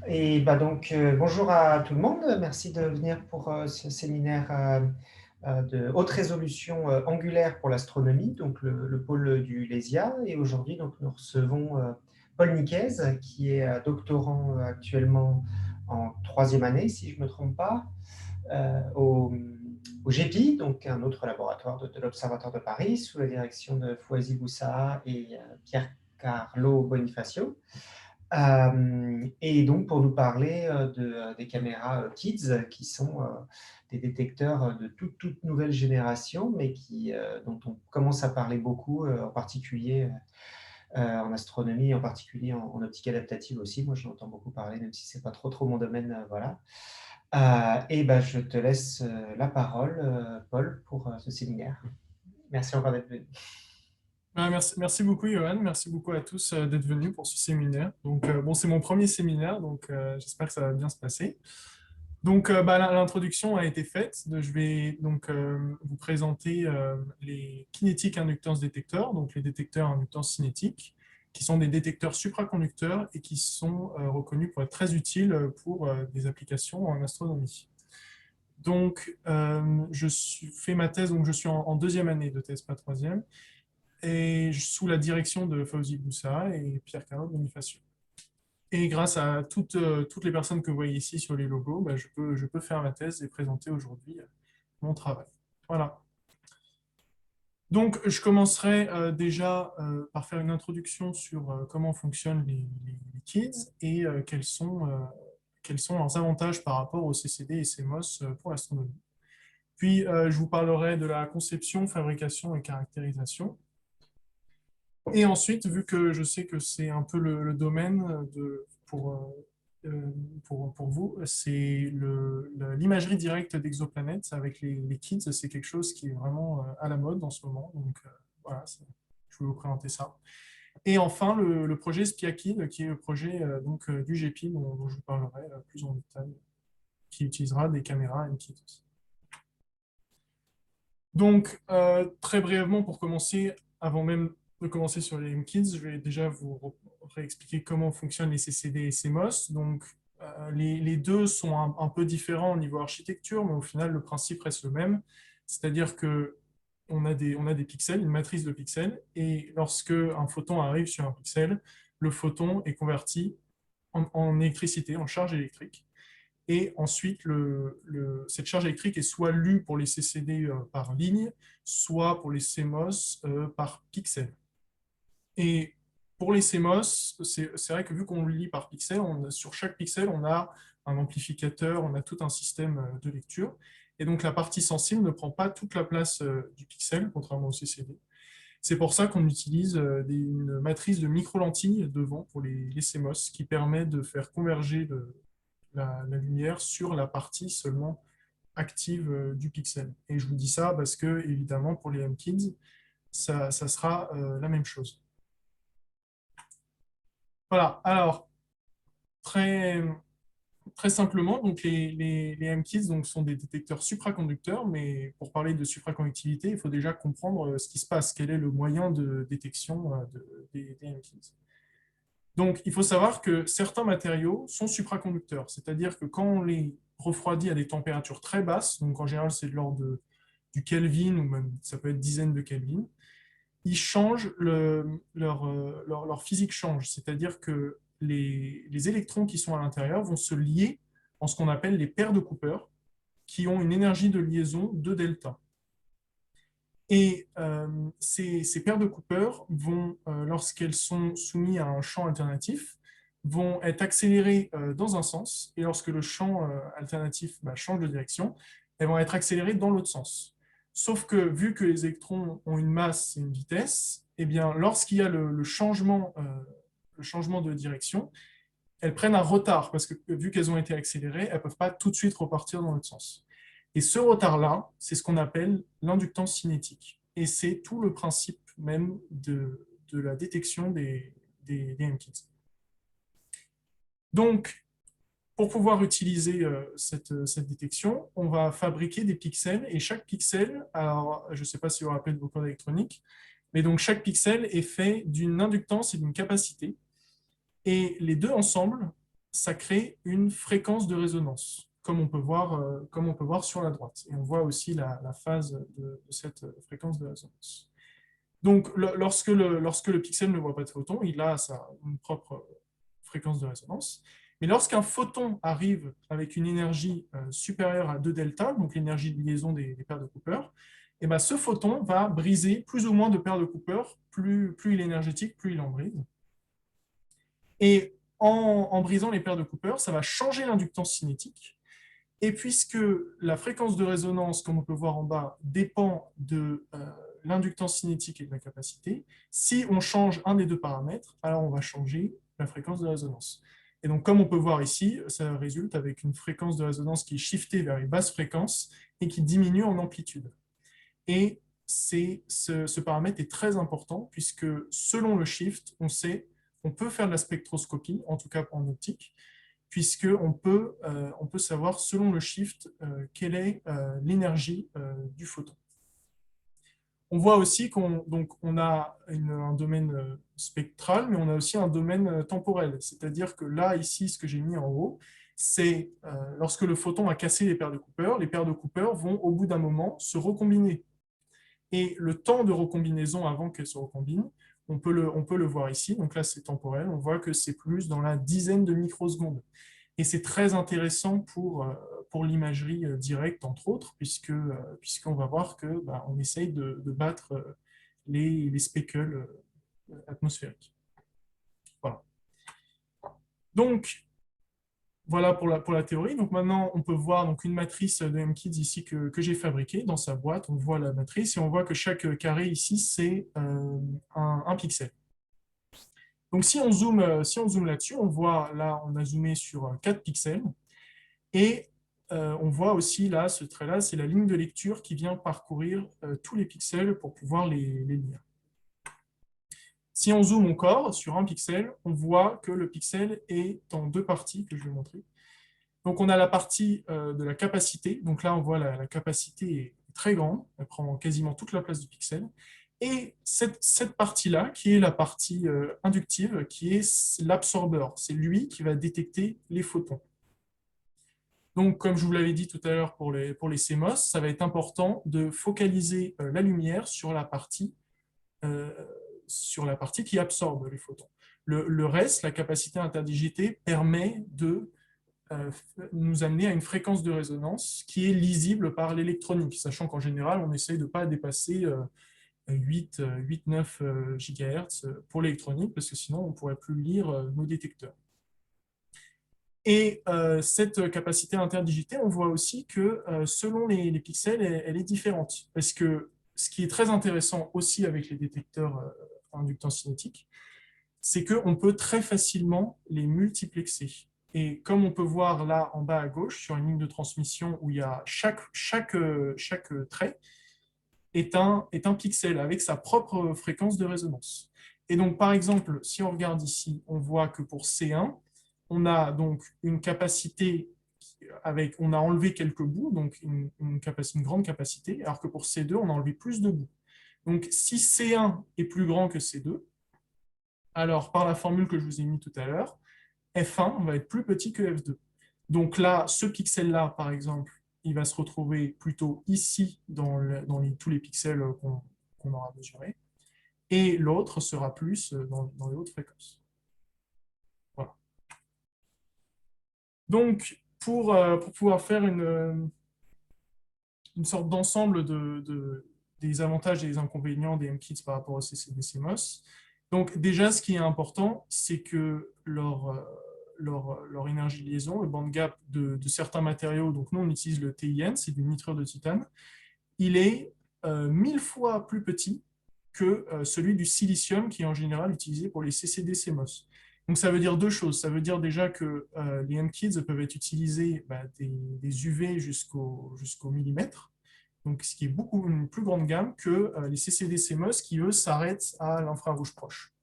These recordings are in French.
Et bah donc, bonjour à tout le monde. Merci de venir pour ce séminaire de haute résolution angulaire pour l'astronomie, donc le pôle du LESIA. Et aujourd'hui, donc, nous recevons Paul Nicaise, qui est doctorant actuellement en troisième année, si je ne me trompe pas, au GEPI, donc un autre laboratoire de l'Observatoire de Paris, sous la direction de Fouazi Boussa et Pierre Carlo Bonifacio. Et donc pour nous parler des caméras Kids, qui sont des détecteurs de toute nouvelle génération, mais dont on commence à parler beaucoup, en particulier en astronomie, en particulier en optique adaptative aussi. Moi, j'en entends beaucoup parler, même si c'est pas trop mon domaine. Voilà. Et ben, je te laisse la parole, Paul, pour ce séminaire. Merci encore d'être venu. Merci beaucoup, Johan. Merci beaucoup à tous d'être venus pour ce séminaire. Donc, bon, c'est mon premier séminaire, donc j'espère que ça va bien se passer. Donc, l'introduction a été faite. Je vais donc vous présenter les kinétiques inductance détecteurs, donc les détecteurs inductance cinétique, qui sont des détecteurs supraconducteurs et qui sont reconnus pour être très utiles pour des applications en astronomie. Donc, fais ma thèse, donc je suis en deuxième année de thèse, pas troisième, et sous la direction de Fawzi Boussa et Pierre-Carlo Bonifacio. Et grâce à toutes les personnes que vous voyez ici sur les logos, bah, je peux faire ma thèse et présenter aujourd'hui mon travail. Voilà. Donc, je commencerai déjà par faire une introduction sur comment fonctionnent les KIDS et quels sont leurs avantages par rapport au CCD et CMOS pour l'astronomie. Puis, je vous parlerai de la conception, fabrication et caractérisation. Et ensuite, vu que je sais que c'est un peu le domaine pour vous, c'est l'imagerie directe d'exoplanètes avec les kits. C'est quelque chose qui est vraiment à la mode en ce moment. Donc voilà, je vais vous présenter ça. Et enfin, le projet SPIAKID, qui est le projet du GEPI dont je vous parlerai plus en détail, qui utilisera des caméras M-Kit aussi. Donc, très brièvement, pour commencer, avant même de commencer sur les M-Kids, je vais déjà vous réexpliquer comment fonctionnent les CCD et CMOS. Donc, les deux sont un peu différents au niveau architecture, mais au final, le principe reste le même. C'est-à-dire que on a des pixels, une matrice de pixels, et lorsque un photon arrive sur un pixel, le photon est converti en électricité, en charge électrique. Et ensuite, cette charge électrique est soit lue pour les CCD par ligne, soit pour les CMOS par pixel. Et pour les CMOS, c'est vrai que vu qu'on le lit par pixel, sur chaque pixel, on a un amplificateur, on a tout un système de lecture. Et donc, la partie sensible ne prend pas toute la place du pixel, contrairement au CCD. C'est pour ça qu'on utilise une matrice de micro-lentilles devant pour les CMOS qui permet de faire converger la lumière sur la partie seulement active du pixel. Et je vous dis ça parce que, évidemment, pour les M-Kids, ça sera la même chose. Voilà, alors, très, très simplement, donc les M-Kids donc, sont des détecteurs supraconducteurs, mais pour parler de supraconductivité, il faut déjà comprendre ce qui se passe, quel est le moyen de détection des M-Kids. Donc, il faut savoir que certains matériaux sont supraconducteurs, c'est-à-dire que quand on les refroidit à des températures très basses, donc en général c'est de l'ordre du Kelvin, ou même ça peut être dizaines de Kelvin, ils changent, leur physique change, c'est-à-dire que les électrons qui sont à l'intérieur vont se lier en ce qu'on appelle les paires de Cooper, qui ont une énergie de liaison de delta. Et ces paires de Cooper vont, lorsqu'elles sont soumises à un champ alternatif, vont être accélérées dans un sens, et lorsque le champ alternatif change de direction, elles vont être accélérées dans l'autre sens. Sauf que vu que les électrons ont une masse et une vitesse, eh bien, lorsqu'il y a le changement de direction, elles prennent un retard, parce que vu qu'elles ont été accélérées, elles ne peuvent pas tout de suite repartir dans l'autre sens. Et ce retard-là, c'est ce qu'on appelle l'inductance cinétique. Et c'est tout le principe même de la détection des M-Kits. Donc, pour pouvoir utiliser cette détection, on va fabriquer des pixels, et chaque pixel, alors je ne sais pas si vous vous rappelez de vos codes électroniques, mais donc chaque pixel est fait d'une inductance et d'une capacité. Et les deux ensemble, ça crée une fréquence de résonance, comme on peut voir sur la droite. Et on voit aussi la phase de cette fréquence de résonance. Donc, lorsque le pixel ne voit pas de photon, il a une propre fréquence de résonance. Mais lorsqu'un photon arrive avec une énergie supérieure à 2 delta, donc l'énergie de liaison des paires de Cooper, et ben ce photon va briser plus ou moins de paires de Cooper. Plus il est énergétique, plus il en brise. Et en brisant les paires de Cooper, ça va changer l'inductance cinétique. Et puisque la fréquence de résonance, comme on peut voir en bas, dépend de l'inductance cinétique et de la capacité, si on change un des deux paramètres, alors on va changer la fréquence de résonance. Et donc, comme on peut voir ici, ça résulte avec une fréquence de résonance qui est shiftée vers les basses fréquences et qui diminue en amplitude. Et ce paramètre est très important puisque selon le shift, on peut faire de la spectroscopie, en tout cas en optique, puisqu'on on peut savoir selon le shift quelle est l'énergie du photon. On voit aussi qu'on a un domaine spectral, mais on a aussi un domaine temporel. C'est-à-dire que là, ici, ce que j'ai mis en haut, c'est lorsque le photon a cassé les paires de Cooper vont au bout d'un moment se recombiner. Et le temps de recombinaison avant qu'elles se recombinent, on peut le voir ici. Donc là, c'est temporel. On voit que c'est plus dans la dizaine de microsecondes. Et c'est très intéressant pour l'imagerie directe, entre autres, puisqu'on va voir qu'on on essaye de battre les speckles atmosphériques. Voilà. Donc, voilà pour la théorie. Donc maintenant, on peut voir donc, une matrice de MKIDS ici que j'ai fabriquée dans sa boîte. On voit la matrice et on voit que chaque carré ici, c'est un pixel. Donc si on zoome là-dessus, on voit là, on a zoomé sur 4 pixels. Et on voit aussi là, ce trait-là, c'est la ligne de lecture qui vient parcourir tous les pixels pour pouvoir les lire. Si on zoome encore sur un pixel, on voit que le pixel est en deux parties que je vais montrer. Donc on a la partie de la capacité. Donc là, on voit la capacité est très grande. Elle prend quasiment toute la place du pixel. Et cette partie-là, qui est la partie inductive, qui est l'absorbeur. C'est lui qui va détecter les photons. Donc, comme je vous l'avais dit tout à l'heure pour les CMOS, ça va être important de focaliser la lumière sur la partie qui absorbe les photons. Le reste, la capacité interdigitée, permet de nous amener à une fréquence de résonance qui est lisible par l'électronique, sachant qu'en général, on essaye de ne pas dépasser 8-9 GHz pour l'électronique, parce que sinon, on ne pourrait plus lire nos détecteurs. Et cette capacité interdigitée, on voit aussi que selon les pixels, elle est différente. Parce que ce qui est très intéressant aussi avec les détecteurs inductance cinétique, c'est qu'on peut très facilement les multiplexer. Et comme on peut voir là en bas à gauche, sur une ligne de transmission où il y a chaque trait est un pixel avec sa propre fréquence de résonance. Et donc, par exemple, si on regarde ici, on voit que pour C1, on a donc une capacité on a enlevé quelques bouts, donc une grande capacité, alors que pour C2, on a enlevé plus de bouts. Donc, si C1 est plus grand que C2, alors par la formule que je vous ai mise tout à l'heure, F1 va être plus petit que F2. Donc là, ce pixel-là, par exemple, il va se retrouver plutôt ici dans tous les pixels qu'on aura mesurés, et l'autre sera plus dans les hautes fréquences. Voilà. Donc, pour pouvoir faire une sorte d'ensemble des avantages et des inconvénients des MKIDS par rapport aux CCD-CMOS, donc déjà, ce qui est important, c'est que leur énergie de liaison, le band gap de certains matériaux, donc nous on utilise le TIN, c'est du nitrure de titane, il est 1000 fois plus petit que celui du silicium qui est en général utilisé pour les CCD-CMOS. Donc ça veut dire deux choses. Ça veut dire déjà que les MKIDS peuvent être utilisés des UV jusqu'au millimètre, donc ce qui est une plus grande gamme que les CCD-CMOS qui, eux, s'arrêtent à l'infrarouge proche.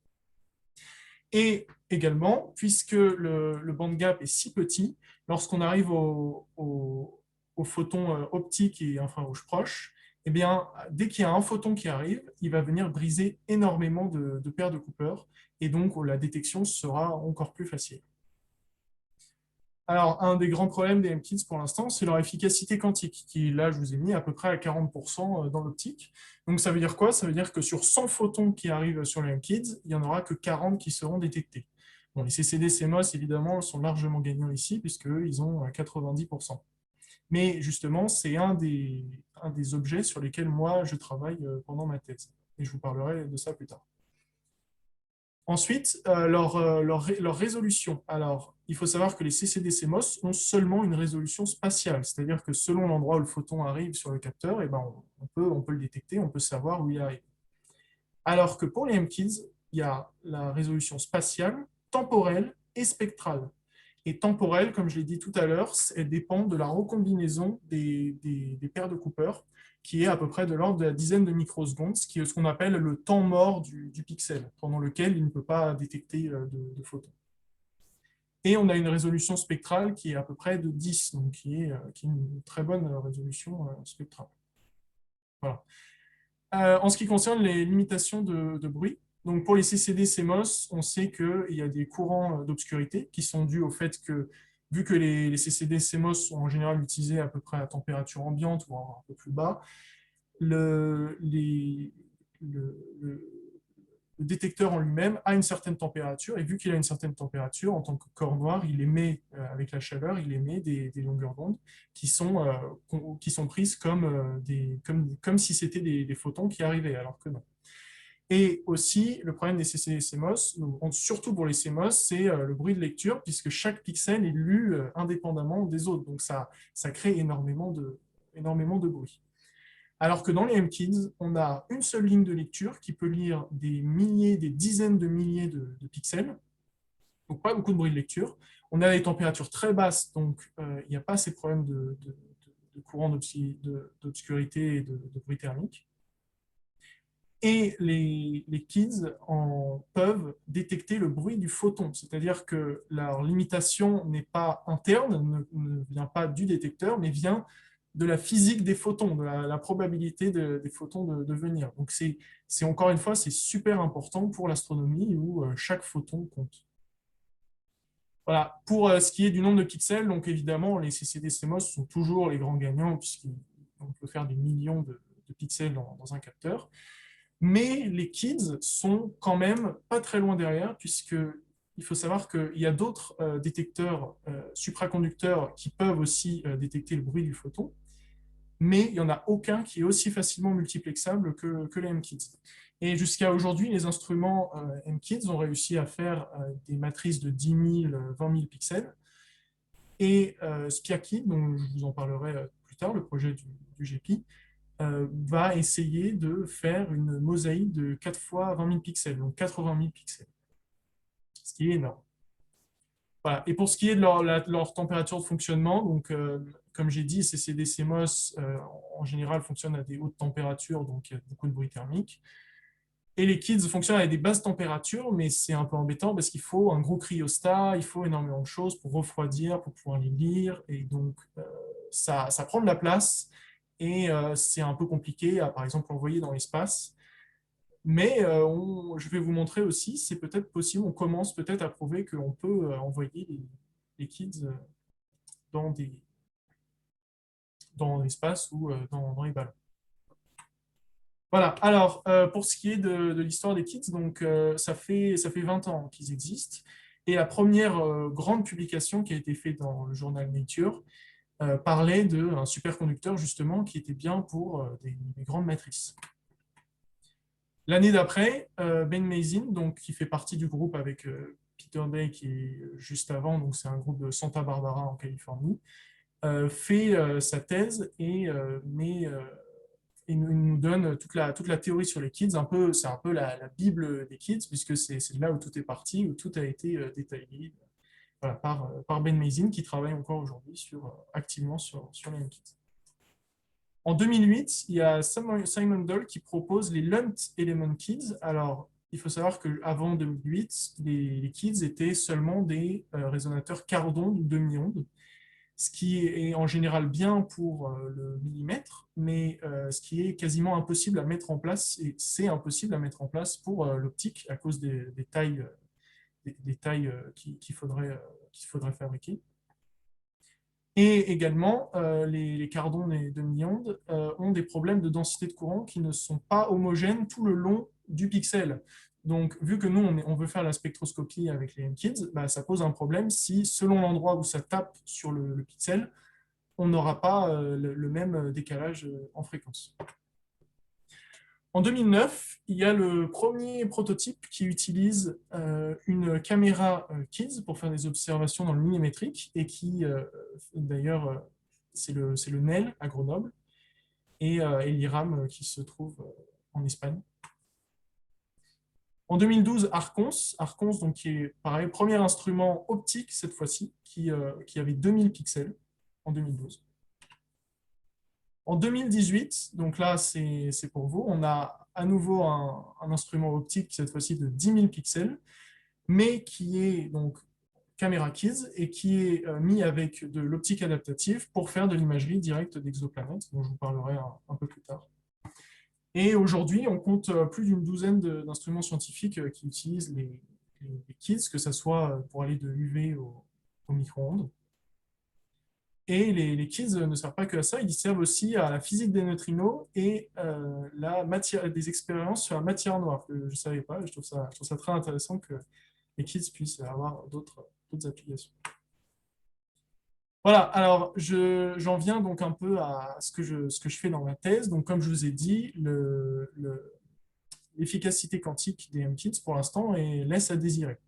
Et également, puisque le band gap est si petit, lorsqu'on arrive aux photons optiques et infrarouge proche, eh bien, dès qu'il y a un photon qui arrive, il va venir briser énormément de paires de Cooper, et donc la détection sera encore plus facile. Alors, un des grands problèmes des M-Kids pour l'instant, c'est leur efficacité quantique, qui, là, je vous ai mis à peu près à 40% dans l'optique. Donc, ça veut dire quoi? Ça veut dire que sur 100 photons qui arrivent sur les M-Kids, il n'y en aura que 40 qui seront détectés. Bon, les CCD, CMOS, évidemment, sont largement gagnants ici, puisqu'eux, ils ont 90%. Mais justement, c'est un des objets sur lesquels moi, je travaille pendant ma thèse. Et je vous parlerai de ça plus tard. Ensuite, leur résolution. Alors, il faut savoir que les CCD-CMOS ont seulement une résolution spatiale, c'est-à-dire que selon l'endroit où le photon arrive sur le capteur, eh ben, on peut le détecter, on peut savoir où il arrive. Alors que pour les M-Kids, il y a la résolution spatiale, temporelle et spectrale. Et temporelle, comme je l'ai dit tout à l'heure, elle dépend de la recombinaison des paires de Cooper, qui est à peu près de l'ordre de la dizaine de microsecondes, ce qui est ce qu'on appelle le temps mort du pixel, pendant lequel il ne peut pas détecter de photons. Et on a une résolution spectrale qui est à peu près de 10, donc qui est une très bonne résolution spectrale. Voilà. En ce qui concerne les limitations de bruit, donc pour les CCD-CMOS, on sait qu'il y a des courants d'obscurité qui sont dus au fait que, vu que les CCD-CMOS sont en général utilisés à peu près à température ambiante ou un peu plus bas, le, les- le détecteur en lui-même a une certaine température, et vu qu'il a une certaine température, en tant que corps noir, il émet, avec la chaleur, il émet des longueurs d'onde qui sont prises comme si c'était des photons qui arrivaient, alors que non. Et aussi, le problème des CMOS, surtout pour les CMOS, c'est le bruit de lecture, puisque chaque pixel est lu indépendamment des autres. Donc ça crée énormément de bruit. Alors que dans les M-Kids, on a une seule ligne de lecture qui peut lire des milliers, des dizaines de milliers de pixels. Donc pas beaucoup de bruit de lecture. On a des températures très basses, donc il n'y a pas ces problèmes de courant d'obscurité et de bruit thermique. Et les kids peuvent détecter le bruit du photon, c'est-à-dire que leur limitation n'est pas interne, ne vient pas du détecteur, mais vient de la physique des photons, de la probabilité des photons de venir. Donc c'est encore une fois, c'est super important pour l'astronomie où chaque photon compte. Voilà. Pour ce qui est du nombre de pixels, donc évidemment, les CCD-CMOS sont toujours les grands gagnants puisqu'on peut faire des millions de pixels dans un capteur. Mais les kids sont quand même pas très loin derrière, puisqu'il faut savoir qu'il y a d'autres détecteurs supraconducteurs qui peuvent aussi détecter le bruit du photon, mais il n'y en a aucun qui est aussi facilement multiplexable que les M-Kids. Et jusqu'à aujourd'hui, les instruments M-Kids ont réussi à faire des matrices de 10 000, 20 000 pixels. Et Spiaki, dont je vous en parlerai plus tard, le projet du GEPI, va essayer de faire une mosaïque de 4 fois 20 000 pixels, donc 80 000 pixels, ce qui est énorme. Voilà. Et pour ce qui est de leur température de fonctionnement, donc, comme j'ai dit, CCD CMOS en général fonctionnent à des hautes températures, donc il y a beaucoup de bruit thermique. Et les kids fonctionnent à des basses températures, mais c'est un peu embêtant parce qu'il faut un gros cryostat, il faut énormément de choses pour refroidir, pour pouvoir les lire, et donc ça prend de la place, et c'est un peu compliqué à, par exemple, envoyer dans l'espace. Mais je vais vous montrer aussi, c'est peut-être possible, on commence peut-être à prouver qu'on peut envoyer les kids dans dans l'espace ou dans les ballons. Voilà, alors pour ce qui est de l'histoire des kits, donc, ça fait 20 ans qu'ils existent. Et la première grande publication qui a été faite dans le journal Nature parlait d'un superconducteur justement qui était bien pour des grandes matrices. L'année d'après, Ben Mazin, donc, qui fait partie du groupe avec Peter Day qui est juste avant, donc c'est un groupe de Santa Barbara en Californie, fait sa thèse et il nous donne toute la théorie sur les kids. C'est un peu la Bible des kids, puisque c'est là où tout est parti, où tout a été détaillé voilà, par Ben Mazin, qui travaille encore aujourd'hui activement sur les kids. En 2008, il y a Simon Doll qui propose les Lunt Element Kids. Alors, il faut savoir qu'avant 2008, les kids étaient seulement des résonateurs quart d'onde ou demi-onde, ce qui est en général bien pour le millimètre, mais ce qui est quasiment impossible à mettre en place, et c'est impossible à mettre en place pour l'optique à cause des tailles qu'il faudrait fabriquer. Et également, les cardons et demi-ondes ont des problèmes de densité de courant qui ne sont pas homogènes tout le long du pixel. Donc, vu que nous, on veut faire la spectroscopie avec les MKIDS, bah, ça pose un problème si, selon l'endroit où ça tape sur le pixel, on n'aura pas le même décalage en fréquence. En 2009, il y a le premier prototype qui utilise une caméra KIDS pour faire des observations dans le millimétrique et qui, d'ailleurs, c'est le NEL à Grenoble et l'IRAM qui se trouve en Espagne. En 2012, Arcons donc, qui est pareil, premier instrument optique cette fois-ci, qui avait 2000 pixels en 2012. En 2018, donc là c'est pour vous, on a à nouveau un instrument optique, cette fois-ci de 10 000 pixels, mais qui est donc caméra KIDS et qui est mis avec de l'optique adaptative pour faire de l'imagerie directe d'exoplanètes, dont je vous parlerai un peu plus tard. Et aujourd'hui, on compte plus d'une douzaine d'instruments scientifiques qui utilisent les KIDS, que ce soit pour aller de UV au micro-ondes. Et les quiz ne servent pas que à ça, ils servent aussi à la physique des neutrinos et des expériences sur la matière noire, que je ne savais pas. Je trouve ça très intéressant que les quiz puissent avoir d'autres applications. Voilà, alors j'en viens donc un peu à ce que je fais dans ma thèse. Donc, comme je vous ai dit, l'efficacité quantique des MKIDS, pour l'instant, laisse à désirer.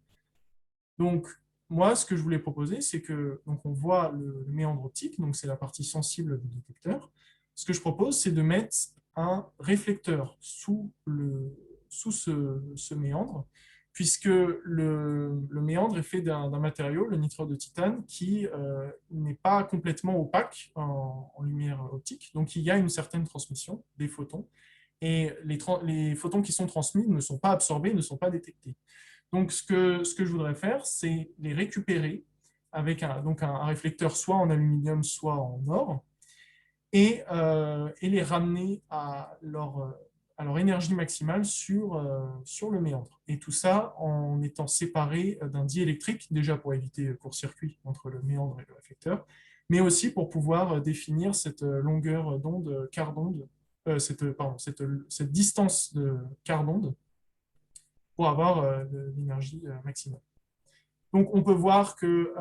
Donc, moi, ce que je voulais proposer, c'est que donc on voit le méandre optique, donc c'est la partie sensible du détecteur. Ce que je propose, c'est de mettre un réflecteur sous ce méandre, puisque le méandre est fait d'un matériau, le nitrure de titane, qui n'est pas complètement opaque en lumière optique. Donc, il y a une certaine transmission des photons, et les photons qui sont transmis ne sont pas absorbés, ne sont pas détectés. Donc, ce que je voudrais faire, c'est les récupérer avec un réflecteur soit en aluminium, soit en or, et les ramener à leur énergie maximale sur le méandre. Et tout ça en étant séparé d'un diélectrique, déjà pour éviter court-circuit entre le méandre et le réflecteur, mais aussi pour pouvoir définir cette longueur d'onde, quart d'onde, cette distance de quart d'onde pour avoir l'énergie maximale. Donc, on peut voir que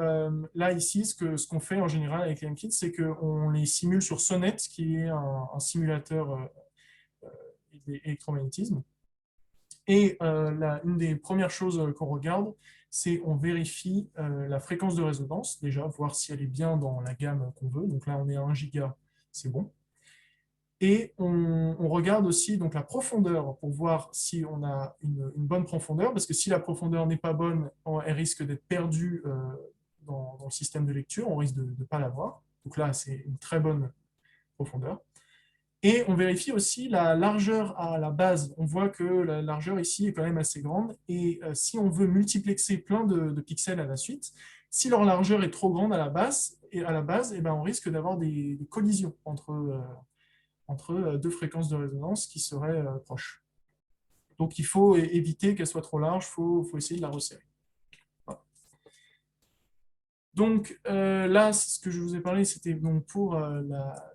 là, ici, ce qu'on fait en général avec les MKIT, c'est qu'on les simule sur Sonnet, qui est un simulateur d'électromagnétisme. Et une des premières choses qu'on regarde, c'est on vérifie la fréquence de résonance, déjà, voir si elle est bien dans la gamme qu'on veut. Donc là, on est à 1 giga, c'est bon. Et on regarde aussi donc, la profondeur pour voir si on a une bonne profondeur, parce que si la profondeur n'est pas bonne, elle risque d'être perdue dans le système de lecture, on risque de ne pas l'avoir. Donc là, c'est une très bonne profondeur. Et on vérifie aussi la largeur à la base. On voit que la largeur ici est quand même assez grande. Et si on veut multiplexer plein de pixels à la suite, si leur largeur est trop grande à la base, et ben, on risque d'avoir des collisions entre deux fréquences de résonance qui seraient proches. Donc il faut éviter qu'elle soit trop large, il faut essayer de la resserrer. Voilà. Donc là, ce que je vous ai parlé, c'était donc pour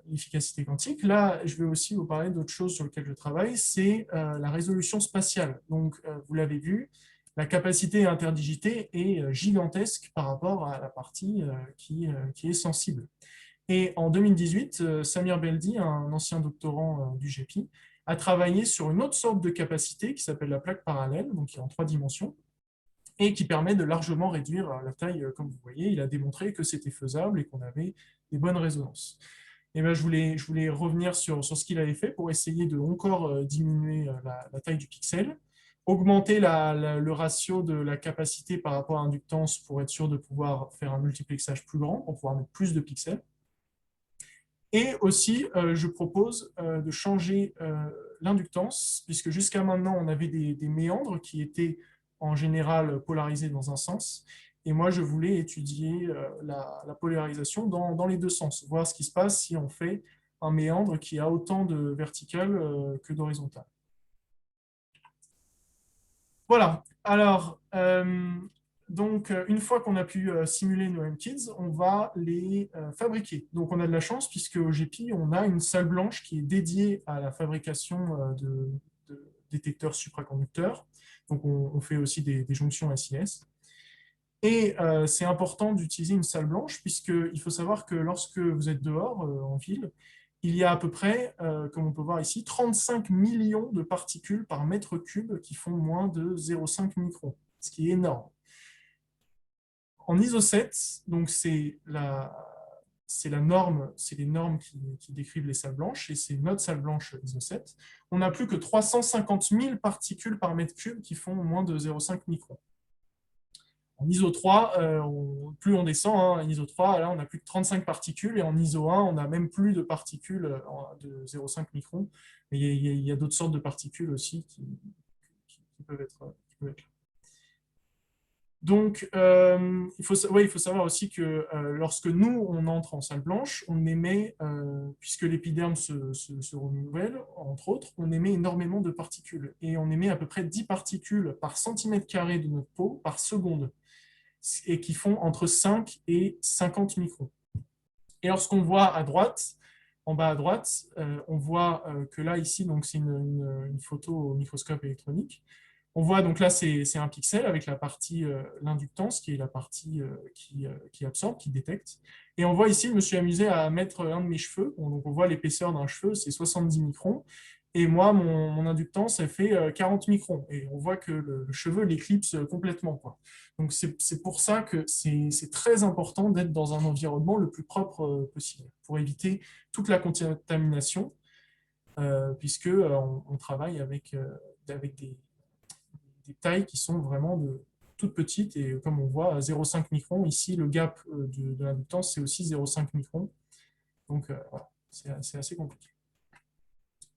l'efficacité quantique. Là, je vais aussi vous parler d'autre chose sur lequel je travaille, c'est la résolution spatiale. Donc vous l'avez vu, la capacité interdigitée est gigantesque par rapport à la partie qui est sensible. Et en 2018, Samir Beldi, un ancien doctorant du GEPI, a travaillé sur une autre sorte de capacité qui s'appelle la plaque parallèle, donc qui est en 3 dimensions, et qui permet de largement réduire la taille, comme vous voyez. Il a démontré que c'était faisable et qu'on avait des bonnes résonances. Et ben, je voulais revenir sur ce qu'il avait fait pour essayer de encore diminuer la taille du pixel, augmenter le ratio de la capacité par rapport à l'inductance pour être sûr de pouvoir faire un multiplexage plus grand, pour pouvoir mettre plus de pixels. Et aussi, je propose de changer l'inductance, puisque jusqu'à maintenant, on avait des méandres qui étaient en général polarisés dans un sens. Et moi, je voulais étudier la polarisation dans les deux sens, voir ce qui se passe si on fait un méandre qui a autant de vertical que d'horizontal. Voilà. Alors, donc, une fois qu'on a pu simuler nos MKids, on va les fabriquer. Donc, on a de la chance puisque au GEPI, on a une salle blanche qui est dédiée à la fabrication de détecteurs supraconducteurs. Donc, on fait aussi des jonctions SIS. Et c'est important d'utiliser une salle blanche puisqu'il faut savoir que lorsque vous êtes dehors, en ville, il y a à peu près, comme on peut voir ici, 35 millions de particules par mètre cube qui font moins de 0,5 microns, ce qui est énorme. En ISO 7, donc c'est la norme, c'est les normes qui décrivent les salles blanches, et c'est notre salle blanche ISO 7. On n'a plus que 350 000 particules par mètre cube qui font moins de 0,5 microns. En ISO 3, plus on descend, hein, en ISO 3, là, on a plus de 35 particules, et en ISO 1, on n'a même plus de particules de 0,5 microns. Mais il y a d'autres sortes de particules aussi qui peuvent être là. Donc, il faut savoir aussi que lorsque nous, on entre en salle blanche, on émet, puisque l'épiderme se renouvelle, entre autres, on émet énormément de particules. Et on émet à peu près 10 particules par centimètre carré de notre peau par seconde, et qui font entre 5 et 50 microns. Et lorsqu'on voit à droite, en bas à droite, on voit que là, ici, c'est une photo au microscope électronique. On voit donc là, c'est un pixel avec la partie, l'inductance, qui est la partie qui absorbe, qui détecte. Et on voit ici, je me suis amusé à mettre un de mes cheveux. Donc on voit l'épaisseur d'un cheveu, c'est 70 microns. Et moi, mon inductance, elle fait 40 microns. Et on voit que le cheveu l'éclipse complètement, quoi. Donc c'est pour ça que c'est très important d'être dans un environnement le plus propre possible, pour éviter toute la contamination, puisque on travaille avec des tailles qui sont vraiment toutes petites, et comme on voit, à 0,5 microns, ici, le gap de l'inductance, c'est aussi 0,5 microns. Donc, voilà, c'est assez compliqué.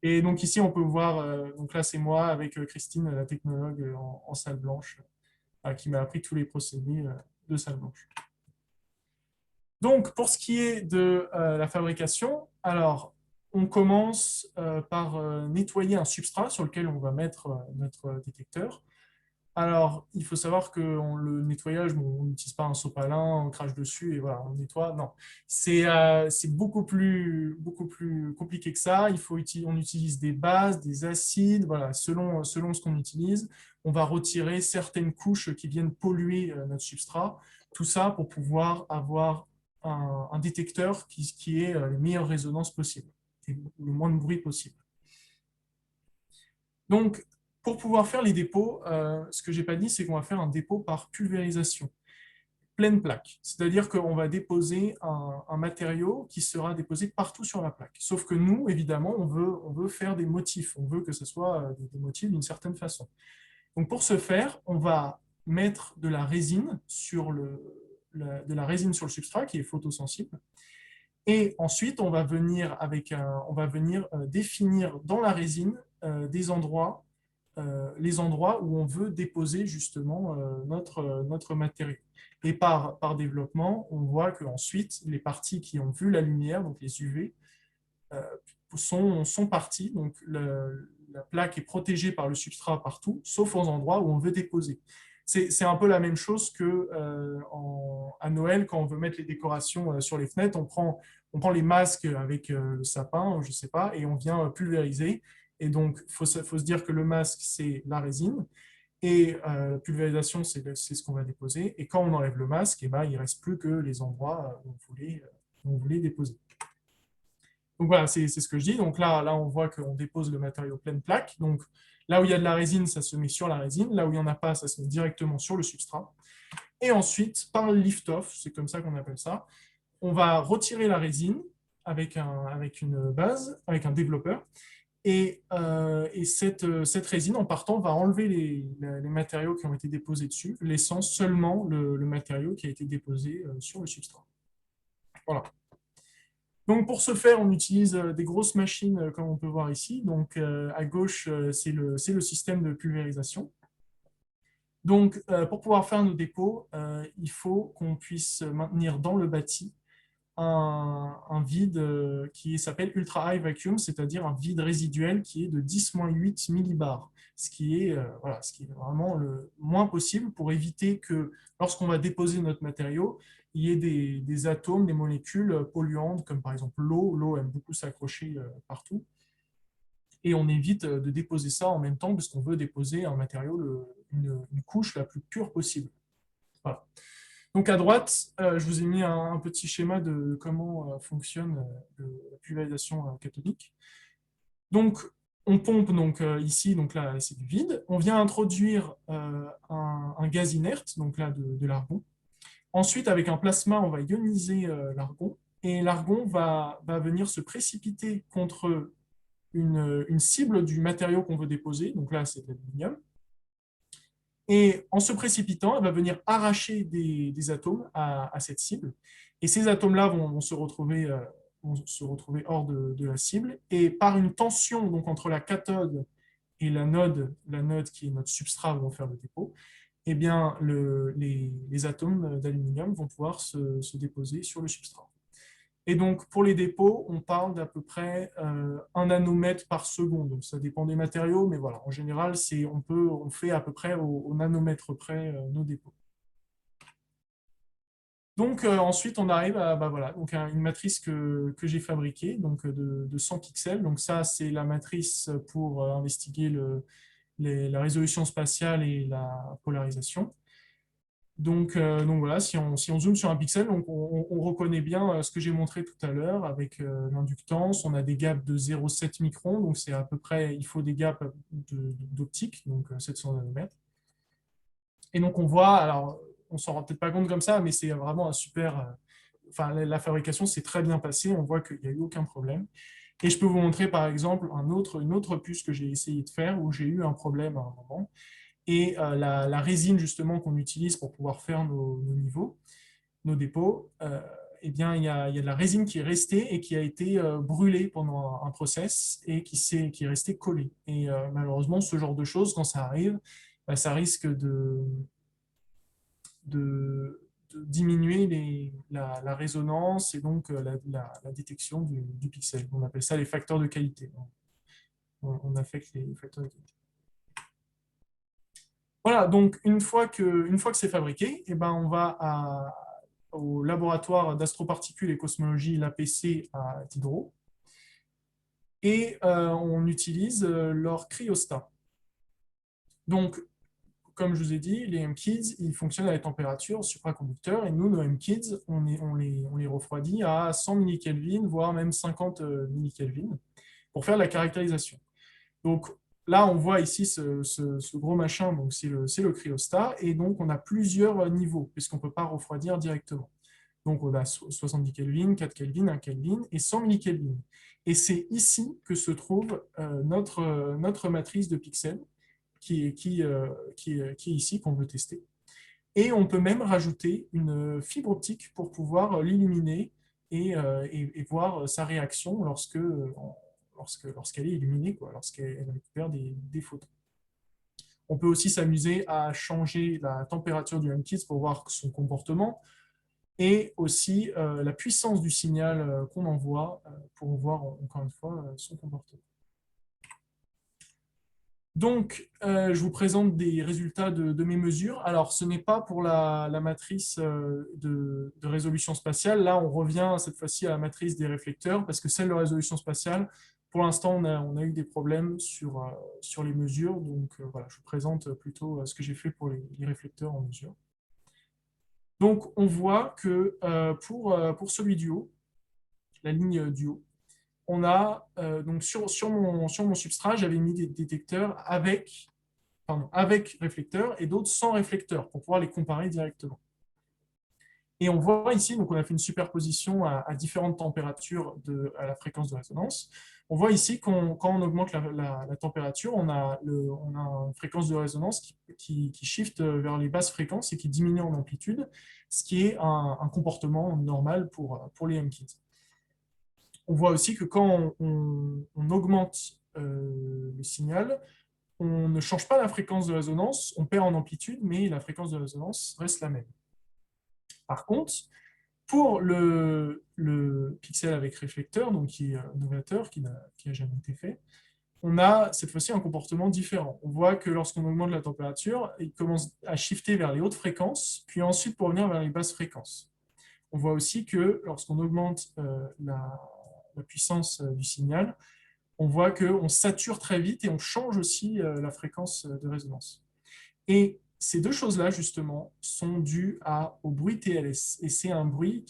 Et donc ici, on peut voir, donc là, c'est moi avec Christine, la technologue en salle blanche, qui m'a appris tous les procédés de salle blanche. Donc, pour ce qui est de la fabrication, alors, on commence par nettoyer un substrat sur lequel on va mettre notre détecteur. Alors, il faut savoir que le nettoyage, on n'utilise pas un sopalin, on crache dessus et voilà, on nettoie. Non, c'est beaucoup plus compliqué que ça. On utilise des bases, des acides, voilà, selon ce qu'on utilise. On va retirer certaines couches qui viennent polluer notre substrat. Tout ça pour pouvoir avoir un détecteur qui ait les meilleures résonances possibles et le moins de bruit possible. Donc, pour pouvoir faire les dépôts, ce que je n'ai pas dit, c'est qu'on va faire un dépôt par pulvérisation, pleine plaque. C'est-à-dire qu'on va déposer un matériau qui sera déposé partout sur la plaque. Sauf que nous, évidemment, on veut faire des motifs. On veut que ce soit des motifs d'une certaine façon. Donc, pour ce faire, on va mettre de la résine sur le substrat qui est photosensible. Et ensuite, on va venir définir dans la résine les endroits où on veut déposer justement notre matériau. Et par développement, on voit qu'ensuite, les parties qui ont vu la lumière, donc les UV, sont parties. Donc la plaque est protégée par le substrat partout, sauf aux endroits où on veut déposer. C'est un peu la même chose que à Noël, quand on veut mettre les décorations sur les fenêtres, on prend les masques avec le sapin, je ne sais pas, et on vient pulvériser. Et donc, il faut se dire que le masque, c'est la résine, et la pulvérisation, c'est ce qu'on va déposer. Et quand on enlève le masque, eh ben, il ne reste plus que les endroits où on voulait déposer. Donc voilà, c'est ce que je dis. Donc là on voit qu'on dépose le matériau pleine plaque. Donc là où il y a de la résine, ça se met sur la résine. Là où il n'y en a pas, ça se met directement sur le substrat. Et ensuite, par le lift-off, c'est comme ça qu'on appelle ça, on va retirer la résine avec une base, avec un développeur. Et cette résine, en partant, va enlever les matériaux qui ont été déposés dessus, laissant seulement le matériau qui a été déposé sur le substrat. Voilà. Donc, pour ce faire, on utilise des grosses machines, comme on peut voir ici. Donc, à gauche, c'est le système de pulvérisation. Donc, pour pouvoir faire nos dépôts, il faut qu'on puisse maintenir dans le bâti un vide qui s'appelle ultra high vacuum, c'est-à-dire un vide résiduel qui est de 10-8 millibars. ce qui est vraiment le moins possible pour éviter que lorsqu'on va déposer notre matériau, il y ait des atomes, des molécules polluantes, comme par exemple l'eau. L'eau aime beaucoup s'accrocher partout. Et on évite de déposer ça en même temps parce qu'on veut déposer un matériau, une couche la plus pure possible. Voilà. Donc à droite, je vous ai mis un petit schéma de comment fonctionne la pulvérisation cathodique. Donc on pompe ici, donc là c'est du vide. On vient introduire un gaz inerte, donc là de l'argon. Ensuite, avec un plasma, on va ioniser l'argon. Et l'argon va venir se précipiter contre une cible du matériau qu'on veut déposer. Donc là, c'est de l'aluminium. Et en se précipitant, elle va venir arracher des atomes à cette cible. Et ces atomes-là vont se retrouver hors de la cible. Et par une tension donc, entre la cathode et la node qui est notre substrat où on va faire le dépôt, eh bien, les atomes d'aluminium vont pouvoir se déposer sur le substrat. Et donc, pour les dépôts, on parle d'à peu près 1 nanomètre par seconde. Ça dépend des matériaux, mais voilà, en général, on fait à peu près au nanomètre près nos dépôts. Donc, ensuite, on arrive à une matrice que j'ai fabriquée, donc de 100 pixels. Donc, ça, c'est la matrice pour investiguer la résolution spatiale et la polarisation. Donc voilà, si on zoome sur un pixel, on reconnaît bien ce que j'ai montré tout à l'heure avec l'inductance. On a des gaps de 0,7 microns, donc c'est à peu près, il faut des gaps d'optique, donc 700 nanomètres. Et donc on voit, alors on s'en rend peut-être pas compte comme ça, mais c'est vraiment un super. Enfin, la fabrication s'est très bien passée, on voit qu'il n'y a eu aucun problème. Et je peux vous montrer par exemple une autre puce que j'ai essayé de faire où j'ai eu un problème à un moment. Et la résine justement qu'on utilise pour pouvoir faire nos niveaux, nos dépôts, eh bien, il y a de la résine qui est restée et qui a été brûlée pendant un process et qui est restée collée. Et malheureusement, ce genre de choses, quand ça arrive, bah, ça risque de diminuer la résonance et donc la détection du pixel. On appelle ça les facteurs de qualité. On affecte les facteurs de qualité. Voilà, donc une fois que c'est fabriqué, eh ben, on va au laboratoire d'astroparticules et cosmologie, l'APC à Diderot, et on utilise leur cryostat. Donc, comme je vous ai dit, les MKIDS, ils fonctionnent à la température supraconducteur, et nous, nos MKIDS, on les refroidit à 100 millikelvin, voire même 50 millikelvin, pour faire la caractérisation. Donc là, on voit ici ce gros machin, donc c'est le cryostat, et donc on a plusieurs niveaux, puisqu'on ne peut pas refroidir directement. Donc on a 70 Kelvin, 4 Kelvin, 1 Kelvin et 100 millikelvin. Et c'est ici que se trouve notre matrice de pixels, qui est ici, qu'on veut tester. Et on peut même rajouter une fibre optique pour pouvoir l'illuminer et voir sa réaction lorsqu'elle est illuminée, lorsqu'elle récupère des photons. On peut aussi s'amuser à changer la température du MKIT pour voir son comportement et aussi la puissance du signal qu'on envoie pour voir encore une fois son comportement. Donc, je vous présente des résultats de mes mesures. Alors, ce n'est pas pour la matrice de résolution spatiale. Là, on revient cette fois-ci à la matrice des réflecteurs, parce que celle de résolution spatiale, pour l'instant, on a eu des problèmes sur les mesures. Donc, voilà, je vous présente plutôt ce que j'ai fait pour les réflecteurs en mesure. Donc, on voit que pour celui du haut, la ligne du haut, on a, donc sur mon substrat, j'avais mis des détecteurs avec réflecteurs et d'autres sans réflecteurs pour pouvoir les comparer directement. Et on voit ici, donc on a fait une superposition à différentes températures à la fréquence de résonance. On voit ici quand on augmente la température, on a une fréquence de résonance qui shift vers les basses fréquences et qui diminue en amplitude, ce qui est un comportement normal pour les MKIT. On voit aussi que quand on augmente le signal, on ne change pas la fréquence de résonance, on perd en amplitude, mais la fréquence de résonance reste la même. Par contre, pour le pixel avec réflecteur, donc qui est novateur, qui n'a jamais été fait, on a cette fois-ci un comportement différent. On voit que lorsqu'on augmente la température, il commence à shifter vers les hautes fréquences, puis ensuite pour revenir vers les basses fréquences. On voit aussi que lorsqu'on augmente la puissance du signal, on voit qu'on sature très vite et on change aussi la fréquence de résonance. Et ces deux choses-là, justement, sont dues au bruit TLS. Et c'est un bruit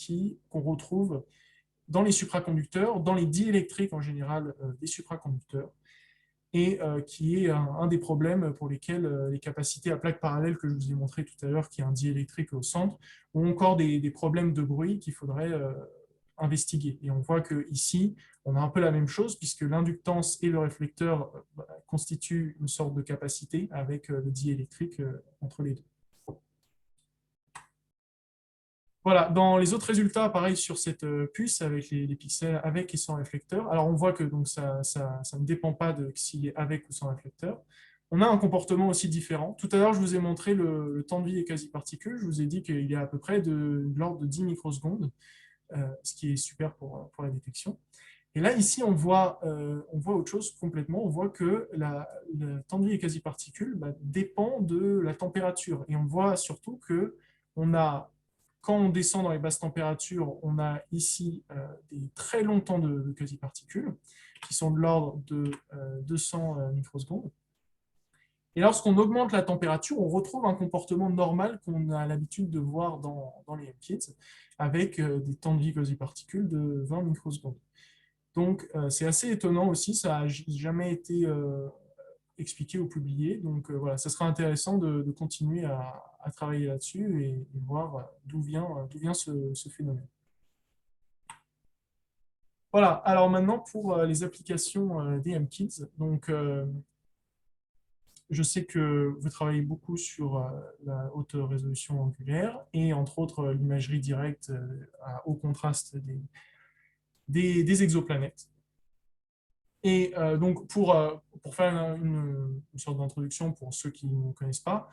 qu'on retrouve dans les supraconducteurs, dans les diélectriques en général des supraconducteurs, et qui est un des problèmes pour lesquels les capacités à plaques parallèles que je vous ai montré tout à l'heure, qui est un diélectrique au centre, ont encore des problèmes de bruit qu'il faudrait investiguer. Et on voit qu'ici, on a un peu la même chose, puisque l'inductance et le réflecteur constituent une sorte de capacité avec le diélectrique entre les deux. Voilà, dans les autres résultats, pareil sur cette puce avec les pixels avec et sans réflecteur. Alors on voit que donc, ça ne dépend pas de s'il est avec ou sans réflecteur. On a un comportement aussi différent. Tout à l'heure, je vous ai montré le temps de vie des quasi-particules. Je vous ai dit qu'il est à peu près de l'ordre de 10 microsecondes, ce qui est super pour la détection. Et là, ici, on voit autre chose complètement. On voit que le temps de vie des quasi-particules dépend de la température. Et on voit surtout que quand on descend dans les basses températures, on a ici des très longs temps de quasi-particules qui sont de l'ordre de 200 microsecondes. Et lorsqu'on augmente la température, on retrouve un comportement normal qu'on a l'habitude de voir dans les MKIDS, avec des temps de vie quasi-particules de 20 microsecondes. Donc, c'est assez étonnant aussi, ça n'a jamais été expliqué ou publié. Donc, voilà, ça sera intéressant de continuer à travailler là-dessus et voir d'où vient ce phénomène. Voilà, alors maintenant pour les applications des MKIDS. Donc, je sais que vous travaillez beaucoup sur la haute résolution angulaire et entre autres l'imagerie directe à haut contraste des exoplanètes. Et donc, pour faire une sorte d'introduction pour ceux qui ne connaissent pas,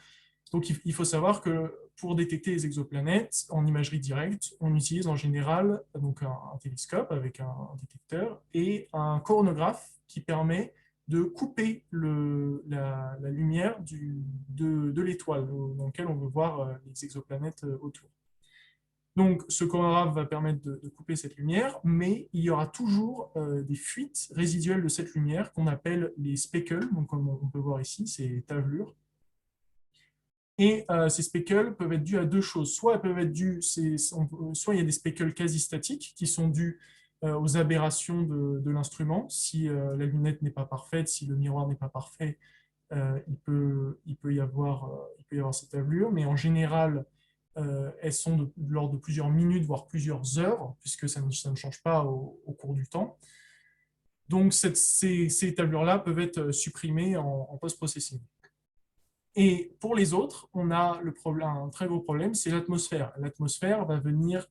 donc il faut savoir que pour détecter les exoplanètes en imagerie directe, on utilise en général donc un télescope avec un détecteur et un coronagraphe qui permet de couper la lumière de l'étoile dans laquelle on veut voir les exoplanètes autour. Donc, ce coronagraphe va permettre de couper cette lumière, mais il y aura toujours des fuites résiduelles de cette lumière qu'on appelle les speckles, donc comme on peut voir ici, ces tavelures. Et ces speckles peuvent être dus à deux choses. Soit elles peuvent être dues, soit il y a des speckles quasi statiques qui sont dus aux aberrations de l'instrument. Si la lunette n'est pas parfaite, si le miroir n'est pas parfait, il peut y avoir ces tavelures, mais en général, elles sont de l'ordre de plusieurs minutes, voire plusieurs heures, puisque ça ne change pas au cours du temps. Donc, ces tablures-là peuvent être supprimées en post-processing. Et pour les autres, on a un très gros problème, c'est l'atmosphère. L'atmosphère va venir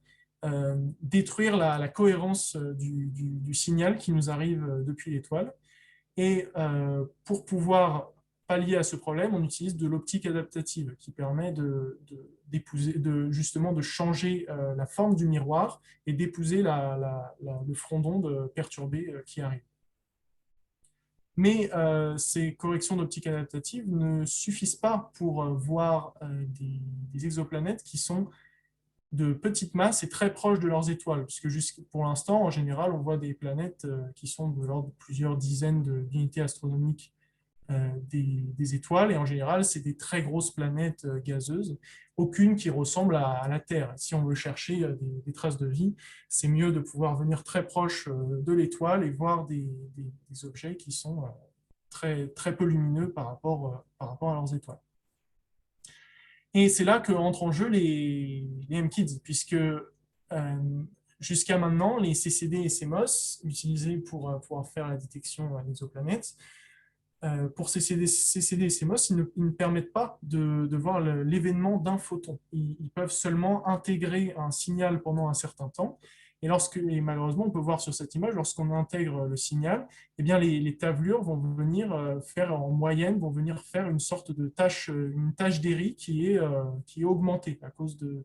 détruire la cohérence du signal qui nous arrive depuis l'étoile. Et pour pouvoir pallier à ce problème, on utilise de l'optique adaptative qui permet justement de changer la forme du miroir et d'épouser le front d'onde perturbé qui arrive. Mais ces corrections d'optique adaptative ne suffisent pas pour voir des exoplanètes qui sont de petite masse et très proches de leurs étoiles, puisque pour l'instant, en général, on voit des planètes qui sont de l'ordre de plusieurs dizaines d'unités astronomiques des étoiles, et en général, c'est des très grosses planètes gazeuses, aucune qui ressemble à la Terre. Si on veut chercher des traces de vie, c'est mieux de pouvoir venir très proche de l'étoile et voir des objets qui sont très, très peu lumineux par rapport à leurs étoiles. Et c'est là qu'entrent en jeu les MKIDS, puisque jusqu'à maintenant, les CCD et CMOS, utilisés pour pouvoir faire la détection des exoplanètes, pour CCD et CMOS, ils ne permettent pas de voir l'événement d'un photon. Ils peuvent seulement intégrer un signal pendant un certain temps. Et malheureusement, on peut voir sur cette image, lorsqu'on intègre le signal, eh bien, les tavelures vont venir en moyenne, vont venir faire une sorte de tâche, une tâche d'Airy qui est augmentée à cause des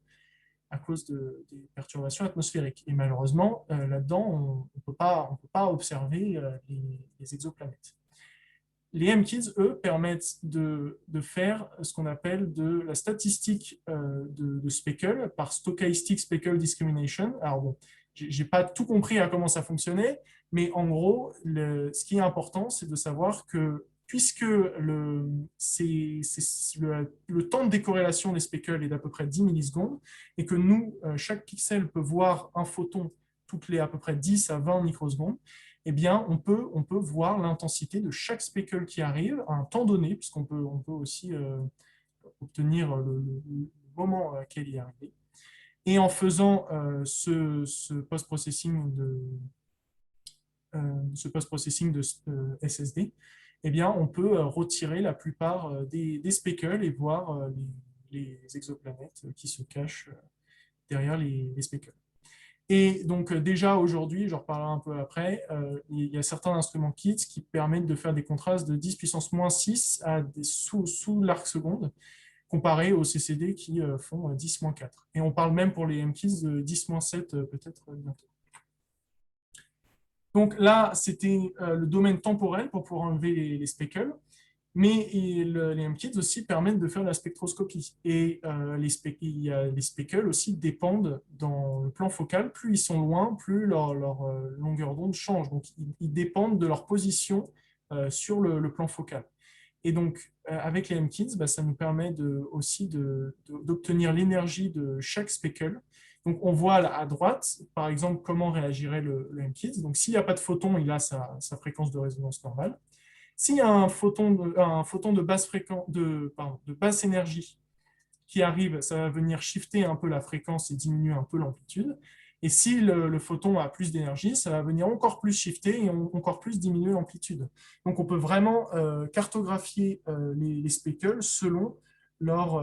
perturbations atmosphériques. Et malheureusement, là-dedans, on ne peut pas observer les exoplanètes. les MKIDs, eux, permettent de faire ce qu'on appelle de la statistique de speckle par stochastic speckle discrimination. Alors bon, j'ai pas tout compris à comment ça fonctionnait, mais en gros, ce qui est important, c'est de savoir que puisque le temps de décorrélation des speckles est d'à peu près 10 millisecondes, et que nous, chaque pixel peut voir un photon toutes les à peu près 10 à 20 microsecondes, eh bien, on peut voir l'intensité de chaque speckle qui arrive à un temps donné, puisqu'on peut, aussi obtenir le moment à laquelle il est arrivé. Et en faisant ce post-processing de SSD, eh bien, on peut retirer la plupart des speckles et voir les exoplanètes qui se cachent derrière les speckles. Et donc déjà aujourd'hui, j'en reparlerai un peu après, il y a certains instruments kits qui permettent de faire des contrastes de 10 puissance moins 6 à sous l'arc seconde, comparé aux CCD qui font 10 moins 4. Et on parle même pour les MKIs de 10 moins 7 peut-être bientôt. Donc là, c'était le domaine temporel pour pouvoir enlever les speckles. Mais les MKIDs aussi permettent de faire de la spectroscopie. Et les speckles aussi dépendent dans le plan focal. Plus ils sont loin, plus leur longueur d'onde change. Donc, ils dépendent de leur position sur le plan focal. Et donc, avec les MKIDs, ça nous permet aussi d'obtenir l'énergie de chaque speckle. Donc, on voit à droite, par exemple, comment réagirait le MKIDs. Donc, s'il n'y a pas de photon, il a sa fréquence de résonance normale. S'il y a un photon de basse énergie qui arrive, ça va venir shifter un peu la fréquence et diminuer un peu l'amplitude. Et si le photon a plus d'énergie, ça va venir encore plus shifter et encore plus diminuer l'amplitude. Donc on peut vraiment cartographier les speckles selon leur,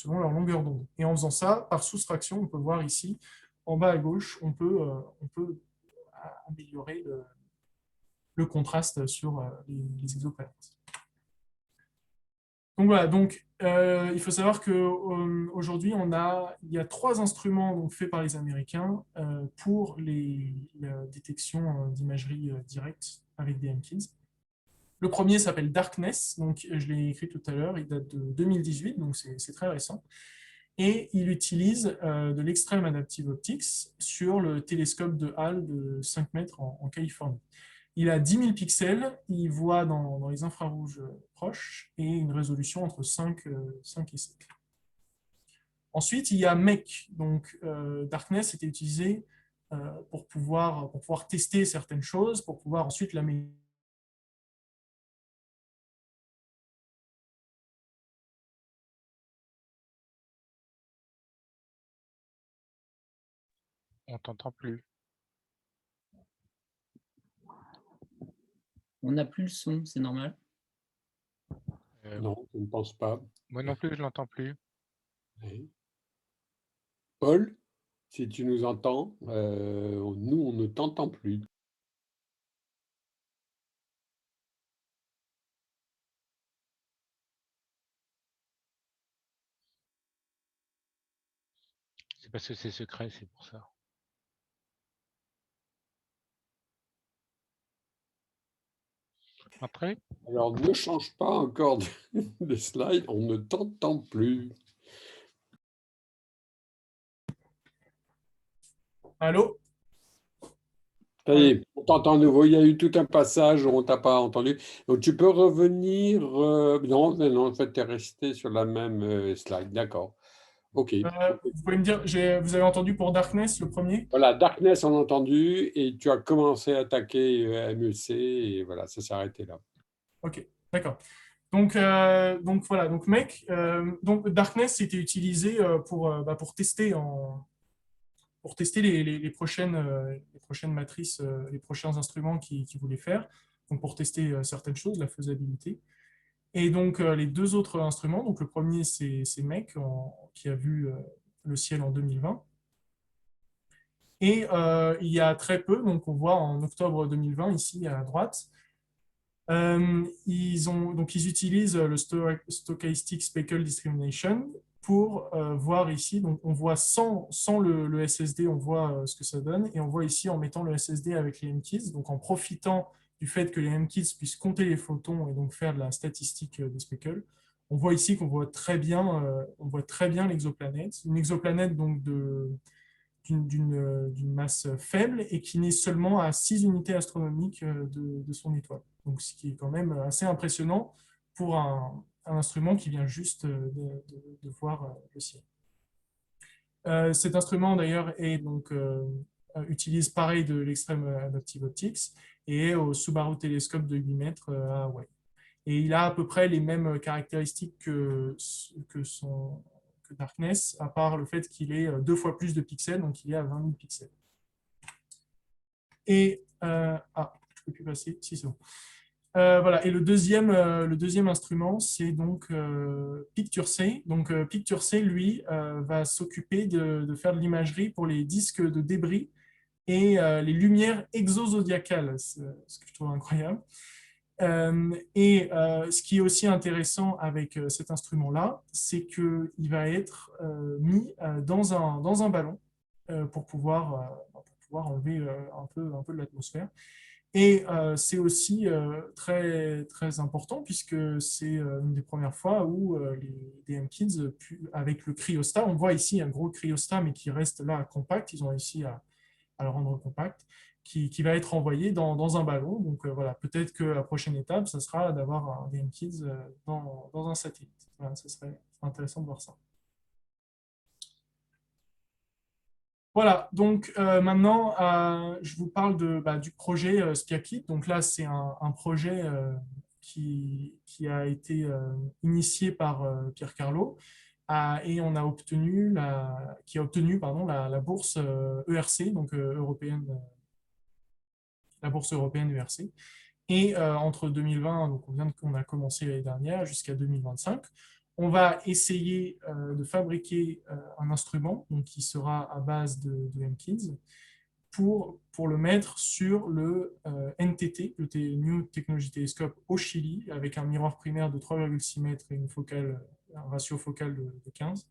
longueur d'onde. Et en faisant ça, par soustraction, on peut voir ici, en bas à gauche, on peut améliorer le contraste sur les exoplanètes. Donc voilà, il faut savoir qu'aujourd'hui, il y a 3 instruments donc, faits par les Américains pour la détection d'imagerie directe avec des MKIDs. Le premier s'appelle Darkness, donc je l'ai écrit tout à l'heure, il date de 2018, donc c'est très récent. Et il utilise de l'Extreme Adaptive Optics sur le télescope de Hall de 5 mètres en Californie. Il a 10 000 pixels, il voit dans les infrarouges proches et une résolution entre 5 et 7. Ensuite, il y a MEC. Donc, Darkness était utilisé pour pouvoir tester certaines choses, pour pouvoir ensuite l'améliorer. On t'entend plus. On n'a plus le son, c'est normal. Non, je ne pense pas. Moi non plus, je l'entends plus. Oui. Paul, si tu nous entends, nous, on ne t'entend plus. C'est parce que c'est secret, c'est pour ça. Après, Alors, ne change pas encore de slide, on ne t'entend plus. Allô? Ça y est, on t'entend à nouveau. Il y a eu tout un passage où on ne t'a pas entendu. Donc, tu peux revenir. Non, en fait, tu es resté sur la même slide. D'accord. OK. Vous pouvez me dire, vous avez entendu pour Darkness, le premier? Voilà, Darkness, on a entendu, et tu as commencé à attaquer MEC, et voilà, ça s'est arrêté là. Ok, d'accord. Donc voilà, donc MEC, donc Darkness était utilisé pour tester les prochaines matrices, les prochains instruments qu'ils voulaient faire, donc pour tester certaines choses, la faisabilité. Et donc les 2 autres instruments, donc le premier c'est MEC qui a vu le ciel en 2020. Et il y a très peu, donc on voit en octobre 2020 ici à droite, ils utilisent le Stochastic Speckle Discrimination pour voir ici, donc on voit sans le SSD, on voit ce que ça donne, et on voit ici en mettant le SSD avec les MKIDs, donc en profitant du fait que les MKIDs puissent compter les photons et donc faire de la statistique des speckles. On voit ici qu'on voit très bien l'exoplanète. Une exoplanète donc d'une masse faible et qui n'est seulement à 6 unités astronomiques de son étoile. Donc, ce qui est quand même assez impressionnant pour un instrument qui vient juste de voir le ciel. Cet instrument, d'ailleurs, utilise pareil de l'Extreme Adaptive Optics et est au Subaru télescope de 8 mètres à Hawaï. Et il a à peu près les mêmes caractéristiques que Darkness, à part le fait qu'il ait 2 fois plus de pixels, donc il est à 20 000 pixels. Et, je ne peux plus passer, si c'est bon. Voilà. Et le deuxième instrument, c'est donc PictureSea. Donc PictureSea, lui, va s'occuper de faire de l'imagerie pour les disques de débris et les lumières exozodiacales, ce que je trouve incroyable. Ce qui est aussi intéressant avec cet instrument-là, c'est qu'il va être mis dans un ballon pour pouvoir enlever un peu de l'atmosphère. Et c'est aussi très, très important puisque c'est une des premières fois où les MKIDs, avec le cryostat, on voit ici un gros cryostat mais qui reste là compact, ils ont réussi à le rendre compact, qui va être envoyé dans un ballon. Donc voilà, peut-être que la prochaine étape, ça sera d'avoir des MKIDs dans un satellite. Voilà, ce serait intéressant de voir ça. Voilà, donc maintenant, je vous parle du projet SPIAKIT. Donc là, c'est un projet qui a été initié par Pierre Carlo et on a obtenu la bourse ERC, donc européenne, la bourse européenne ERC. Et entre 2020, donc on a commencé l'année dernière, jusqu'à 2025, on va essayer de fabriquer un instrument donc, qui sera à base de MKIDs pour le mettre sur le NTT, le New Technology Telescope au Chili, avec un miroir primaire de 3,6 mètres et un ratio focal de 15,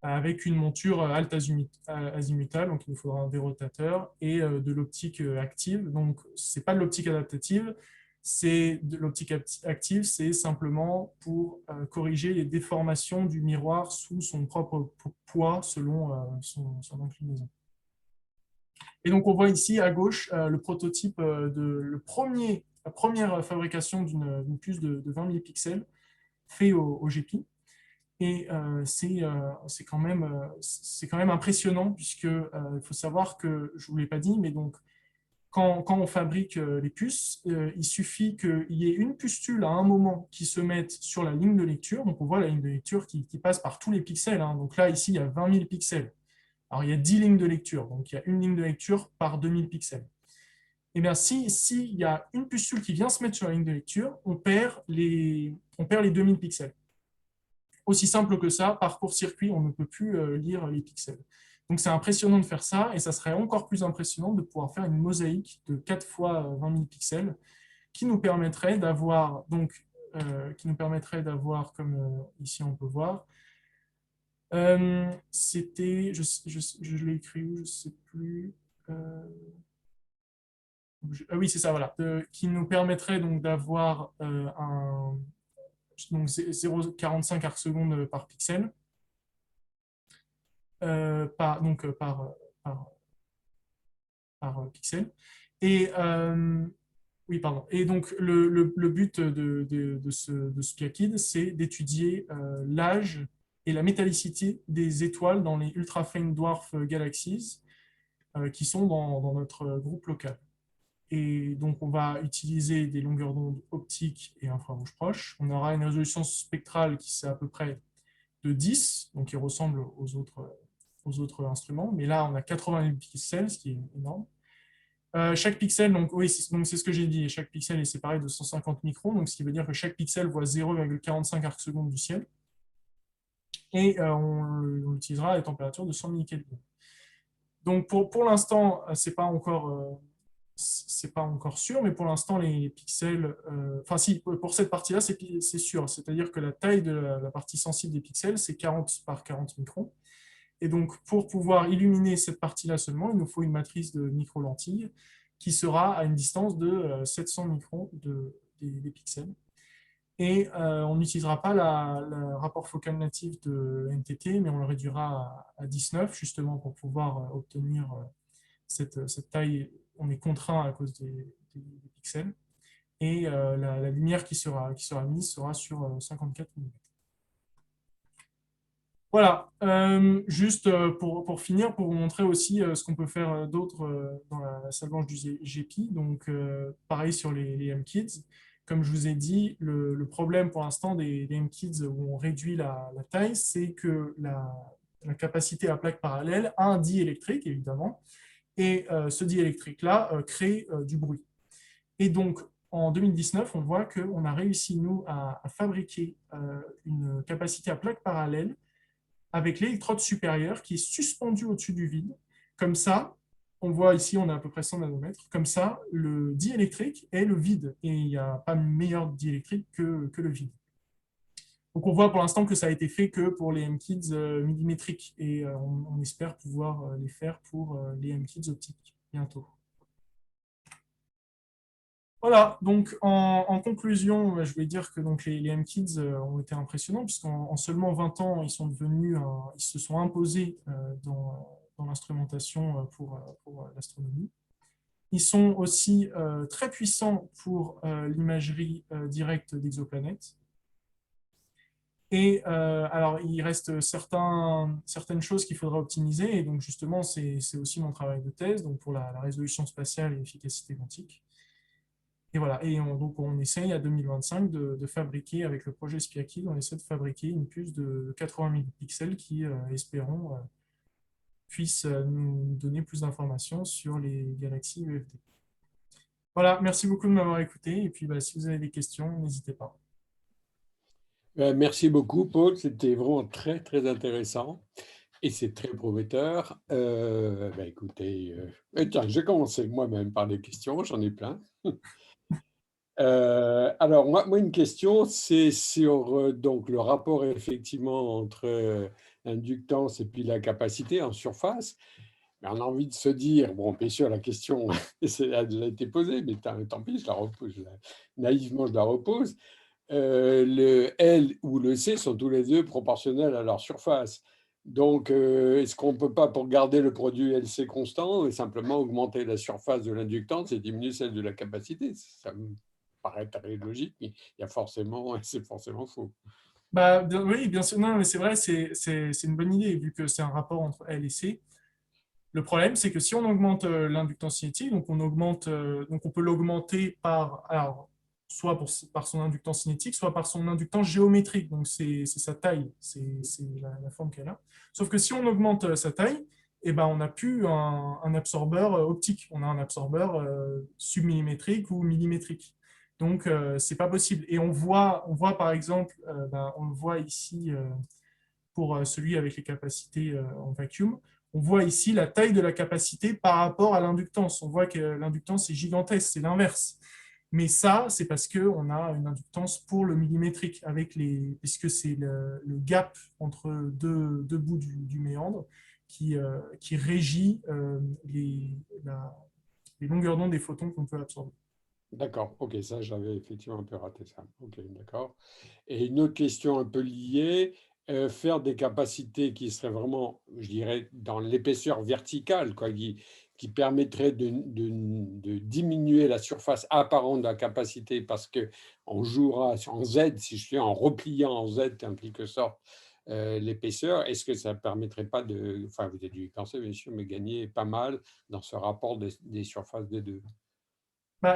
avec une monture alt azimutale, donc il nous faudra un dérotateur, et de l'optique active. Donc, ce n'est pas de l'optique adaptative, c'est de l'optique active, c'est simplement pour corriger les déformations du miroir sous son propre poids selon son inclinaison. Et donc, on voit ici à gauche le prototype la première fabrication d'une puce de 20 000 pixels fait au GEPI. Et c'est quand même impressionnant, puisque il faut savoir que, je ne vous l'ai pas dit, mais donc, quand on fabrique les puces, il suffit qu'il y ait une pustule à un moment qui se mette sur la ligne de lecture. Donc, on voit la ligne de lecture qui passe par tous les pixels. Hein. Donc là, ici, il y a 20 000 pixels. Alors, il y a 10 lignes de lecture. Donc, il y a une ligne de lecture par 2000 pixels. Et bien, s'il y a une pustule qui vient se mettre sur la ligne de lecture, on perd les 2000 pixels. Aussi simple que ça, par court-circuit, on ne peut plus lire les pixels. Donc, c'est impressionnant de faire ça, et ça serait encore plus impressionnant de pouvoir faire une mosaïque de 4 fois 20 000 pixels qui nous permettrait d'avoir, comme ici on peut voir, c'était, je l'ai écrit où, je ne sais plus. Oui, c'est ça, voilà. Qui nous permettrait donc d'avoir donc 0,45 arcsecondes par pixel. Par pixel. Et oui, pardon. Et donc le but de ce PIAKID, c'est d'étudier l'âge et la métallicité des étoiles dans les ultra faint dwarf galaxies qui sont dans notre groupe local. Et donc on va utiliser des longueurs d'onde optiques et infrarouge proches. On aura une résolution spectrale qui c'est à peu près de 10, donc qui ressemble aux autres instruments, mais là on a 80 000 pixels, ce qui est énorme. Chaque pixel, donc oui, c'est ce que j'ai dit, chaque pixel est séparé de 150 microns, donc ce qui veut dire que chaque pixel voit 0,45 arcsecondes du ciel, et on l'utilisera à la température de 100 millikelvin. Donc pour l'instant, c'est pas encore sûr, mais pour l'instant, les pixels... Enfin, si, pour cette partie-là, c'est sûr. C'est-à-dire que la taille de la partie sensible des pixels, c'est 40 par 40 microns. Et donc, pour pouvoir illuminer cette partie-là seulement, il nous faut une matrice de micro-lentilles. qui sera à une distance de 700 microns des pixels. Et on n'utilisera pas le rapport focal natif de NTT, mais on le réduira à 19, justement, pour pouvoir obtenir cette taille. On est contraint à cause des pixels. Et la lumière qui sera mise sera sur 54 mm. Voilà, juste pour finir, pour vous montrer aussi ce qu'on peut faire d'autre dans la salle blanche du GEPI. Donc, pareil sur les MKids. Comme je vous ai dit, le problème pour l'instant des MKids où on réduit la taille, c'est que la capacité à plaque parallèle a un diélectrique, évidemment, et ce diélectrique-là crée du bruit. Et donc, en 2019, on voit qu'on a réussi, nous, à fabriquer une capacité à plaque parallèle avec l'électrode supérieure qui est suspendue au-dessus du vide. Comme ça, on voit ici, on a à peu près 100 nanomètres. Comme ça, le diélectrique est le vide. Et il n'y a pas meilleur diélectrique que le vide. Donc, on voit pour l'instant que ça a été fait que pour les MKids millimétriques. Et on espère pouvoir les faire pour les MKids optiques bientôt. Voilà, donc en conclusion, je vais dire que donc, les MKids ont été impressionnants, puisqu'en seulement 20 ans, ils se sont imposés dans l'instrumentation pour l'astronomie. Ils sont aussi très puissants pour l'imagerie directe d'exoplanètes. Et alors, il reste certaines choses qu'il faudra optimiser, et donc justement, c'est aussi mon travail de thèse, donc pour la résolution spatiale et l'efficacité quantique. Et voilà, et donc on essaye à 2025 de fabriquer, avec le projet SPIAKID, on essaie de fabriquer une puce de 80 000 pixels qui, espérons, puisse nous donner plus d'informations sur les galaxies UFD. Voilà, merci beaucoup de m'avoir écouté, et puis si vous avez des questions, n'hésitez pas. Merci beaucoup, Paul. C'était vraiment très, très intéressant et c'est très prometteur. Écoutez, tiens, je vais commencer moi-même par les questions, j'en ai plein. Alors, moi, une question, c'est sur donc, le rapport effectivement entre l'inductance et puis la capacité en surface. Mais on a envie de se dire, bon, bien sûr, la question elle a été posée, mais tant pis, je la repose, naïvement, je la repose. Le L ou le C sont tous les deux proportionnels à leur surface. Donc, est-ce qu'on ne peut pas, pour garder le produit LC constant, simplement augmenter la surface de l'inductance et diminuer celle de la capacité? Ça me paraît très logique, mais c'est forcément faux. Oui, bien sûr, non, mais c'est vrai, c'est une bonne idée, vu que c'est un rapport entre L et C. Le problème, c'est que si on augmente l'inductance cinétique, donc on peut l'augmenter soit par son inductance cinétique, soit par son inductance géométrique, donc c'est sa taille, c'est la forme qu'elle a. Sauf que si on augmente sa taille, on n'a plus un absorbeur optique, on a un absorbeur submillimétrique ou millimétrique. Donc, c'est pas possible. Et on voit par exemple, on le voit ici pour celui avec les capacités en vacuum, on voit ici la taille de la capacité par rapport à l'inductance. On voit que l'inductance est gigantesque, c'est l'inverse. Mais ça, c'est parce qu'on a une inductance pour le millimétrique, puisque c'est le gap entre deux bouts du méandre qui régit les longueurs d'onde des photons qu'on peut absorber. D'accord, ok, ça j'avais effectivement un peu raté ça. Ok, d'accord. Et une autre question un peu liée, faire des capacités qui seraient vraiment, je dirais, dans l'épaisseur verticale, quoi, qui permettraient de diminuer la surface apparente de la capacité parce qu'on jouera en Z, si je suis en repliant en Z en quelque sorte l'épaisseur, est-ce que ça ne permettrait pas enfin vous avez dû y penser bien sûr, mais gagner pas mal dans ce rapport des surfaces des deux?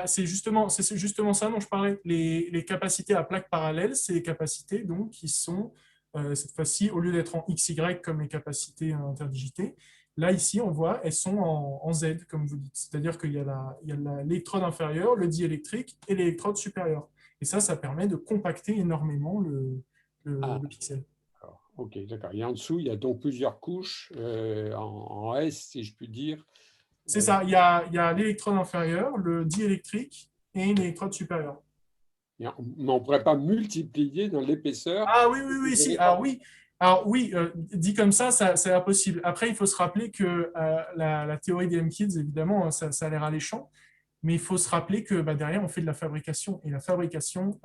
C'est justement ça dont je parlais. Les capacités à plaque parallèle, c'est les capacités donc, qui sont, cette fois-ci, au lieu d'être en XY comme les capacités interdigitées, là, ici, on voit, elles sont en Z, comme vous dites. C'est-à-dire qu'il y a l'électrode inférieure, le diélectrique et l'électrode supérieure. Et ça permet de compacter énormément le pixel. Ok, d'accord. Et en dessous, il y a donc plusieurs couches en S, si je puis dire. C'est ça, il y a l'électrode inférieure, le diélectrique et l'électrode supérieure. Mais on ne pourrait pas multiplier dans l'épaisseur. Ah oui, si. Alors oui, dit comme ça, c'est impossible. Après, il faut se rappeler que la théorie des MKids, évidemment, ça a l'air alléchant, Mais il faut se rappeler que derrière, on fait de la fabrication. Et la fabrication,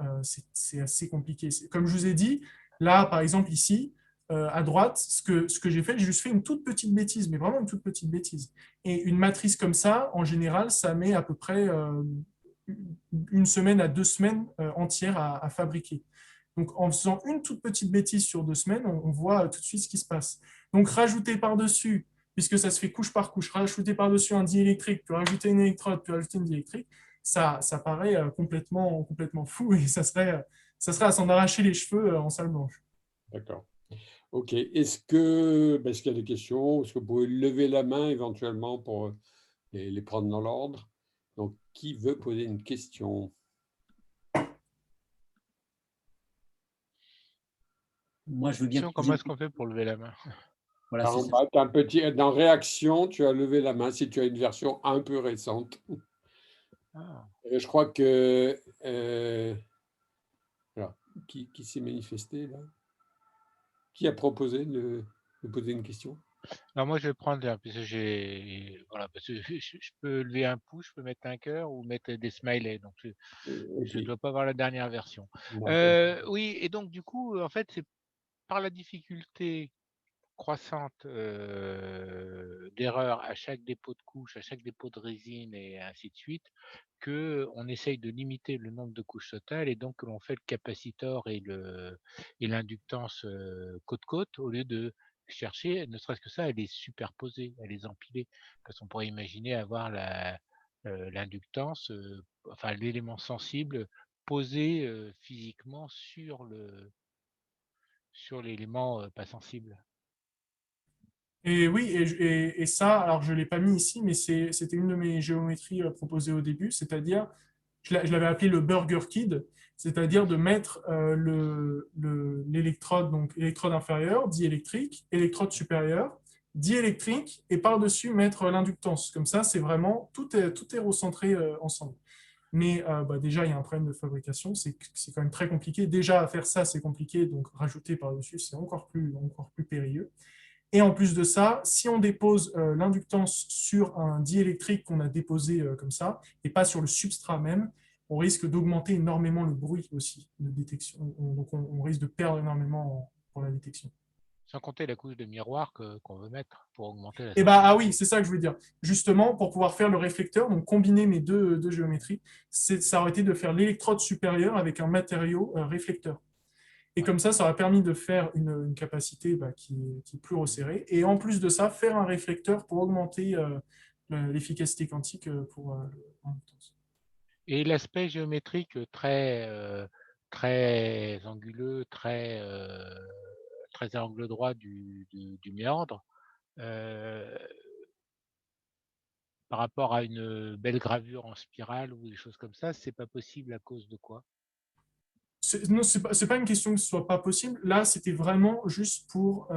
c'est assez compliqué. Comme je vous ai dit, là, par exemple, ici, à droite, ce que j'ai fait, j'ai juste fait une toute petite bêtise, mais vraiment une toute petite bêtise. Et une matrice comme ça, en général, ça met à peu près 1 semaine à 2 semaines entières à fabriquer. Donc, en faisant une toute petite bêtise sur 2 semaines, on voit tout de suite ce qui se passe. Donc, rajouter par-dessus, puisque ça se fait couche par couche, rajouter par-dessus un diélectrique, puis rajouter une électrode, puis rajouter une diélectrique, ça paraît complètement fou et ça serait à s'en arracher les cheveux en salle blanche. D'accord. OK. Est-ce qu'il y a des questions? Est-ce que vous pouvez lever la main éventuellement pour les prendre dans l'ordre? Donc, qui veut poser une question? Moi, je veux bien. Comment est-ce qu'on fait pour lever la main? Voilà, Par c'est en ça. bas, t'as un petit, dans réaction, tu as levé la main si tu as une version un peu récente. Ah. Et je crois que alors, qui s'est manifesté là? Qui a proposé de poser une question? Alors moi, je vais prendre, parce que parce que je peux lever un pouce, je peux mettre un cœur ou mettre des smileys. Donc, je ne Ok. dois pas avoir la dernière version. D'accord. Oui, et donc, du coup, en fait, c'est par la difficulté croissante d'erreurs à chaque dépôt de couche, à chaque dépôt de résine et ainsi de suite, qu'on essaye de limiter le nombre de couches totales et donc que l'on fait le capacitor et l'inductance côte-côte au lieu de chercher, ne serait-ce que ça, à les superposer, à les empiler. Parce qu'on pourrait imaginer avoir l'inductance, enfin l'élément sensible posé physiquement sur l'élément pas sensible. Et oui, et ça, alors je ne l'ai pas mis ici, mais c'était une de mes géométries proposées au début, c'est-à-dire, je l'avais appelé le Burger Kid, c'est-à-dire de mettre l'électrode, donc électrode inférieure, diélectrique, électrode supérieure, diélectrique, et par-dessus mettre l'inductance. Comme ça, c'est vraiment, tout est recentré ensemble. Mais déjà, il y a un problème de fabrication, c'est quand même très compliqué. Déjà, à faire ça, c'est compliqué, donc rajouter par-dessus, c'est encore plus périlleux. Et en plus de ça, si on dépose l'inductance sur un diélectrique qu'on a déposé comme ça, et pas sur le substrat même, on risque d'augmenter énormément le bruit aussi de détection. Donc on risque de perdre énormément pour la détection. Sans compter la couche de miroir qu'on veut mettre pour augmenter la Et sensibilité. oui, c'est ça que je veux dire. Justement, pour pouvoir faire le réflecteur, donc combiner mes deux géométries, ça aurait été de faire l'électrode supérieure avec un matériau réflecteur. Et comme ça aurait permis de faire une capacité qui est plus resserrée. Et en plus de ça, faire un réflecteur pour augmenter l'efficacité quantique pour l'inductance. Et l'aspect géométrique très anguleux, très à angle droit du méandre, par rapport à une belle gravure en spirale ou des choses comme ça, c'est pas possible à cause de quoi? Non, c'est pas une question que ce soit pas possible. Là, c'était vraiment juste pour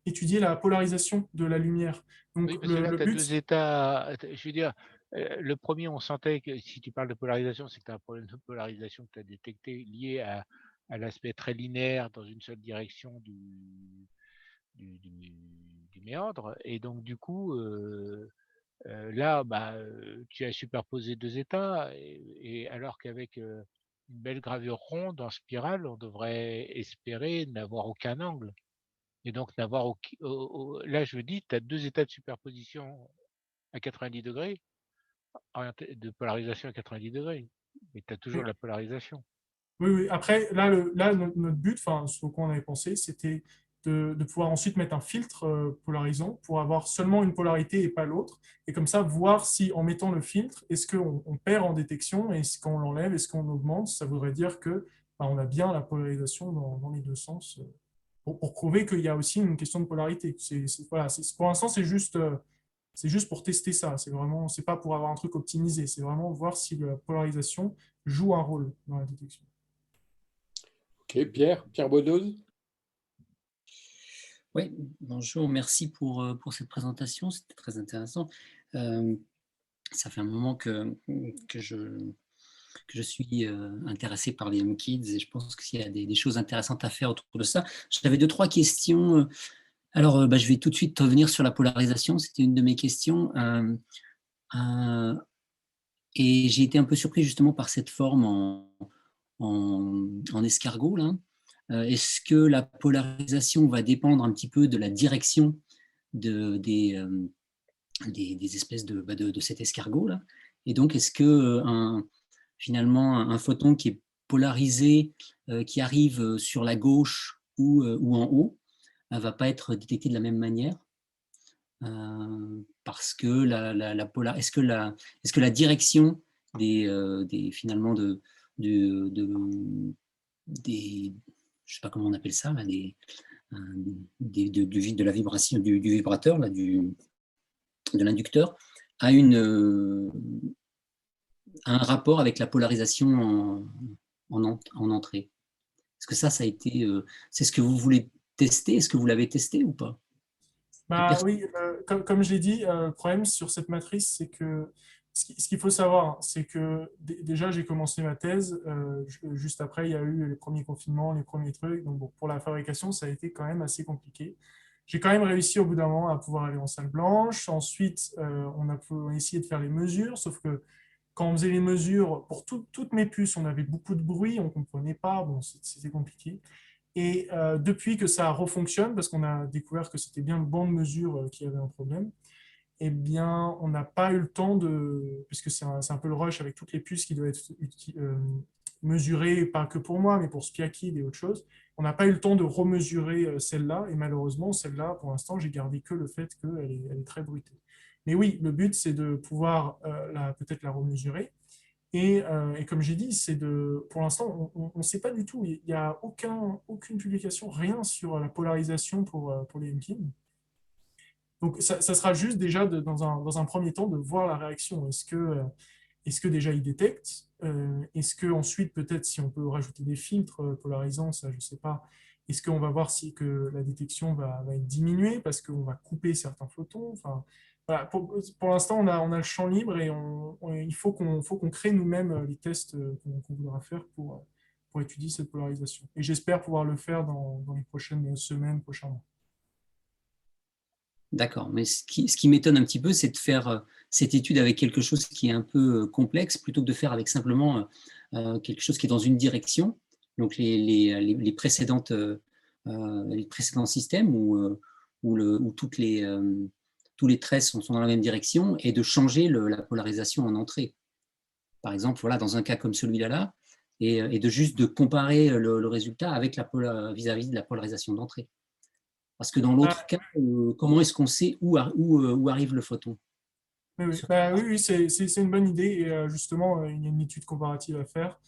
étudier la polarisation de la lumière. Donc, Oui, parce que là, le tu as but, deux états. Je veux dire, le premier, on sentait que si tu parles de polarisation, c'est que tu as un problème de polarisation que tu as détecté lié à l'aspect très linéaire dans une seule direction du méandre. Et donc, du coup, là, tu as superposé deux états, et alors qu'avec une belle gravure ronde en spirale, on devrait espérer n'avoir aucun angle. Et donc, là, je dis, tu as deux états de superposition à 90 degrés, de polarisation à 90 degrés, mais tu as toujours la polarisation. oui. Après, là, notre but, ce qu'on avait pensé, c'était de pouvoir ensuite mettre un filtre polarisant pour avoir seulement une polarité et pas l'autre. Et comme ça, voir si en mettant le filtre, est-ce qu'on perd en détection, et est-ce qu'on l'enlève, est-ce qu'on augmente. Ça voudrait dire que on a bien la polarisation dans les deux sens pour prouver qu'il y a aussi une question de polarité. Pour l'instant, c'est juste pour tester ça. C'est pas pour avoir un truc optimisé. C'est vraiment voir si la polarisation joue un rôle dans la détection. Ok, Pierre Bodoz. Oui, bonjour, merci pour cette présentation, c'était très intéressant. Ça fait un moment que je suis intéressé par les MKids et je pense qu'il y a des choses intéressantes à faire autour de ça. J'avais 2-3 questions. Alors, je vais tout de suite revenir sur la polarisation, c'était une de mes questions. Et j'ai été un peu surpris justement par cette forme en escargot, là. Est-ce que la polarisation va dépendre un petit peu de la direction des espèces de cet escargot-là? Et donc, est-ce que finalement un photon qui est polarisé, qui arrive sur la gauche ou en haut, ne va pas être détecté de la même manière? Parce que est-ce que la direction finalement des, je sais pas comment on appelle ça, là, de la vibration du vibrateur, là, de l'inducteur, a un rapport avec la polarisation en entrée. Est-ce que ça a été, c'est ce que vous voulez tester? Est-ce que vous l'avez testé ou pas? Bah oui, comme je l'ai dit, le problème sur cette matrice, c'est que ce qu'il faut savoir, hein, c'est que déjà j'ai commencé ma thèse, juste après il y a eu les premiers confinements, les premiers trucs, donc bon, pour la fabrication ça a été quand même assez compliqué. J'ai quand même réussi au bout d'un moment à pouvoir aller en salle blanche. Ensuite, on a essayé de faire les mesures, sauf que quand on faisait les mesures pour toutes mes puces, on avait beaucoup de bruit, on ne comprenait pas, bon, c'était compliqué. Et depuis que ça refonctionne, parce qu'on a découvert que c'était bien le banc de mesure qui avait un problème, eh bien, on n'a pas eu le temps de, puisque c'est un peu le rush avec toutes les puces qui doivent être mesurées, pas que pour moi, mais pour Spiakid et autre chose, on n'a pas eu le temps de remesurer celle-là, et malheureusement, celle-là, pour l'instant, j'ai gardé que le fait qu'elle est très bruitée. Mais oui, le but, c'est de pouvoir peut-être la remesurer. Et comme j'ai dit, pour l'instant, on ne sait pas du tout. Il n'y a aucune publication, rien sur la polarisation pour les MKIM. Donc, ça sera juste déjà dans un premier temps de voir la réaction. Est-ce que déjà ils détectent? Est-ce que ensuite, peut-être, si on peut rajouter des filtres polarisants, ça, je ne sais pas. Est-ce qu'on va voir si que la détection va être diminuée parce qu'on va couper certains photons? Enfin, voilà, pour l'instant, on a le champ libre et il faut qu'on crée nous-mêmes les tests qu'on voudra faire pour étudier cette polarisation. Et j'espère pouvoir le faire dans les prochaines semaines, prochains mois. D'accord, mais ce qui m'étonne un petit peu, c'est de faire cette étude avec quelque chose qui est un peu complexe, plutôt que de faire avec simplement quelque chose qui est dans une direction, donc les précédents systèmes où tous les traits sont dans la même direction, et de changer la polarisation en entrée. Par exemple, voilà, dans un cas comme celui-là, et de juste de comparer le résultat avec vis-à-vis de la polarisation d'entrée. Parce que dans l'autre cas, comment est-ce qu'on sait où arrive le photon? Oui, c'est une bonne idée. Et justement, il y a une étude comparative à faire.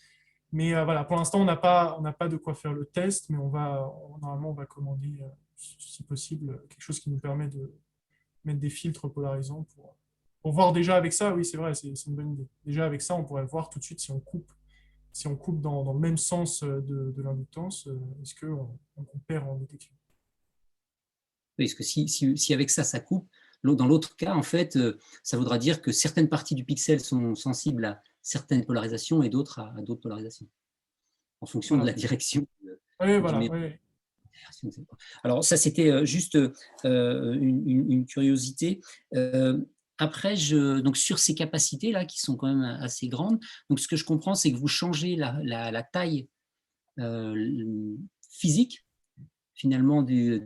Mais voilà, pour l'instant, on n'a pas de quoi faire le test, mais normalement, on va commander, si possible, quelque chose qui nous permet de mettre des filtres polarisants pour voir déjà avec ça. Oui, c'est vrai, c'est une bonne idée. Déjà avec ça, on pourrait voir tout de suite si on coupe dans le même sens de l'inductance, est-ce qu'on perd en détection? Parce que si avec ça coupe, dans l'autre cas, en fait, ça voudra dire que certaines parties du pixel sont sensibles à certaines polarisations et d'autres à d'autres polarisations, en fonction de la direction. Oui, voilà. Oui. Alors ça, c'était juste une curiosité. Après, donc sur ces capacités-là, qui sont quand même assez grandes, donc ce que je comprends, c'est que vous changez la taille physique finalement de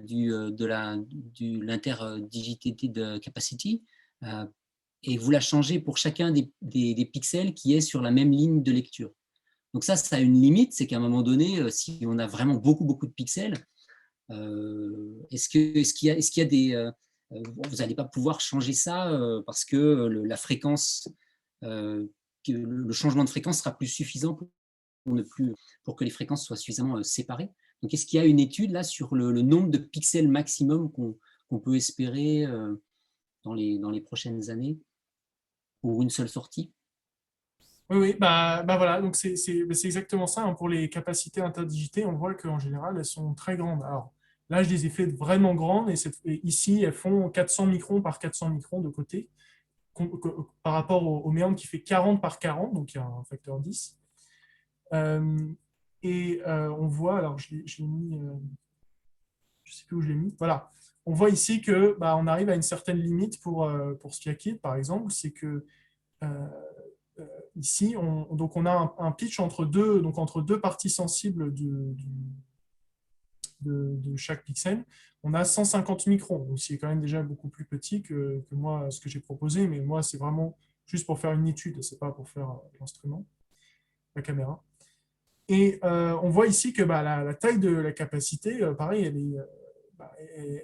l'interdigitalité de capacity, et vous la changez pour chacun des pixels qui est sur la même ligne de lecture. Donc ça a une limite, c'est qu'à un moment donné, si on a vraiment beaucoup de pixels, est-ce qu'il y a des... vous n'allez pas pouvoir changer ça parce que la fréquence, le changement de fréquence sera plus suffisant pour que les fréquences soient suffisamment séparées. Donc, est-ce qu'il y a une étude là sur le nombre de pixels maximum qu'on peut espérer dans les prochaines années pour une seule sortie? Oui, bah voilà, donc c'est exactement ça. Hein. Pour les capacités interdigitées, on voit qu'en général, elles sont très grandes. Alors là, je les ai faites vraiment grandes, et ici, elles font 400 microns par 400 microns de côté, par rapport au méandre qui fait 40 par 40, donc il y a un facteur 10. On voit, alors je l'ai mis, je ne sais plus où je l'ai mis, voilà. On voit ici que on arrive à une certaine limite pour Spiakid, par exemple, c'est que ici, donc on a un pitch entre deux parties sensibles de chaque pixel. On a 150 microns, donc c'est quand même déjà beaucoup plus petit que moi, ce que j'ai proposé, mais moi, c'est vraiment juste pour faire une étude, c'est pas pour faire l'instrument, la caméra. Et on voit ici que la taille de la capacité, pareil,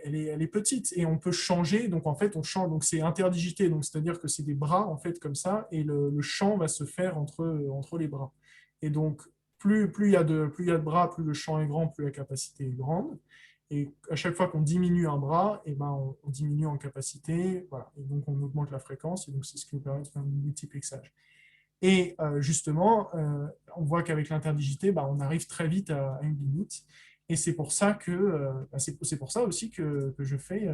elle est petite et on peut changer. Donc en fait, on change. Donc c'est interdigité. Donc c'est-à-dire que c'est des bras en fait comme ça et le champ va se faire entre les bras. Et donc plus il y a de bras, plus le champ est grand, plus la capacité est grande. Et à chaque fois qu'on diminue un bras, et on diminue en capacité. Voilà. Et donc on augmente la fréquence. Et donc c'est ce qui nous permet de faire un multiplexage. Et justement, on voit qu'avec l'interdigité, on arrive très vite à une limite. Et c'est pour ça que c'est pour ça aussi que je fais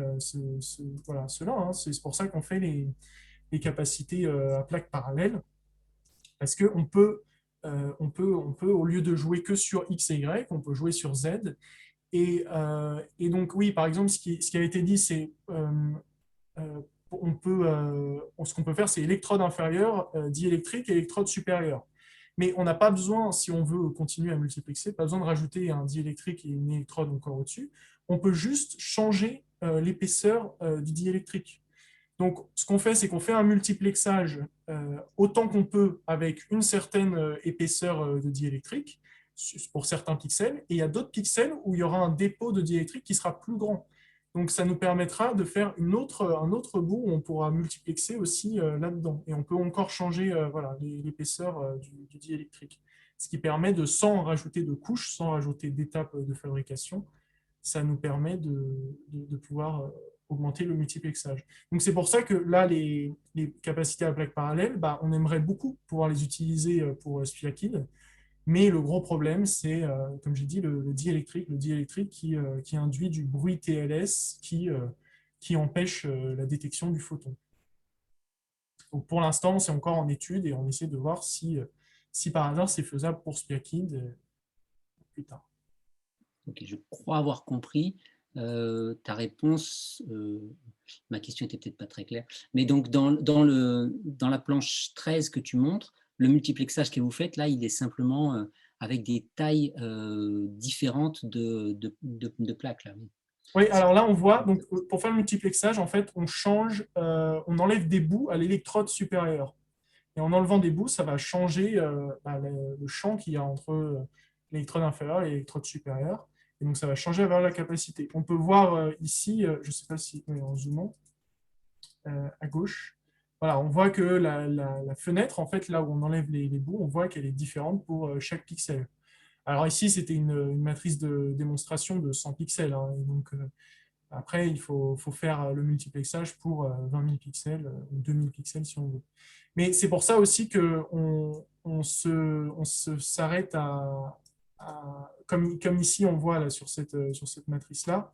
voilà, cela. Hein. C'est pour ça qu'on fait les capacités à plaques parallèles. Parce qu'on peut, au lieu de jouer que sur X et Y, on peut jouer sur Z. Et donc, oui, par exemple, ce qui a été dit, c'est ce qu'on peut faire, c'est électrode inférieure, diélectrique, électrode supérieure. Mais on n'a pas besoin, si on veut continuer à multiplexer, pas besoin de rajouter un diélectrique et une électrode encore au-dessus. On peut juste changer l'épaisseur du diélectrique. Donc, ce qu'on fait, c'est qu'on fait un multiplexage autant qu'on peut avec une certaine épaisseur de diélectrique pour certains pixels, et il y a d'autres pixels où il y aura un dépôt de diélectrique qui sera plus grand. Donc, ça nous permettra de faire un autre bout où on pourra multiplexer aussi là-dedans. Et on peut encore changer voilà, l'épaisseur du diélectrique. Ce qui permet de, sans rajouter de couches, sans rajouter d'étapes de fabrication, ça nous permet de pouvoir augmenter le multiplexage. Donc, c'est pour ça que là, les capacités à plaques parallèles, on aimerait beaucoup pouvoir les utiliser pour Spiakid. Mais le gros problème, c'est, comme j'ai dit, le diélectrique qui induit du bruit TLS qui empêche la détection du photon. Donc pour l'instant, c'est encore en étude et on essaie de voir si par hasard c'est faisable pour Spiakid plus tard. Ok, je crois avoir compris ta réponse. Ma question était peut-être pas très claire. Mais donc, dans la planche 13 que tu montres, le multiplexage que vous faites, là, il est simplement avec des tailles différentes de plaques. Là. Oui, alors là, on voit, donc, pour faire le multiplexage, en fait, on enlève des bouts à l'électrode supérieure. Et en enlevant des bouts, ça va changer le champ qu'il y a entre l'électrode inférieure et l'électrode supérieure. Et donc, ça va changer avec la capacité. On peut voir ici, je ne sais pas si, en zoomant, à gauche, voilà, on voit que la fenêtre, en fait, là où on enlève les bouts, on voit qu'elle est différente pour chaque pixel. Alors ici, c'était une matrice de démonstration de 100 pixels. Hein, et donc, après, il faut faire le multiplexage pour 20 000 pixels ou 2000 pixels si on veut. Mais c'est pour ça aussi qu'on s'arrête comme ici, on voit là, sur cette matrice-là,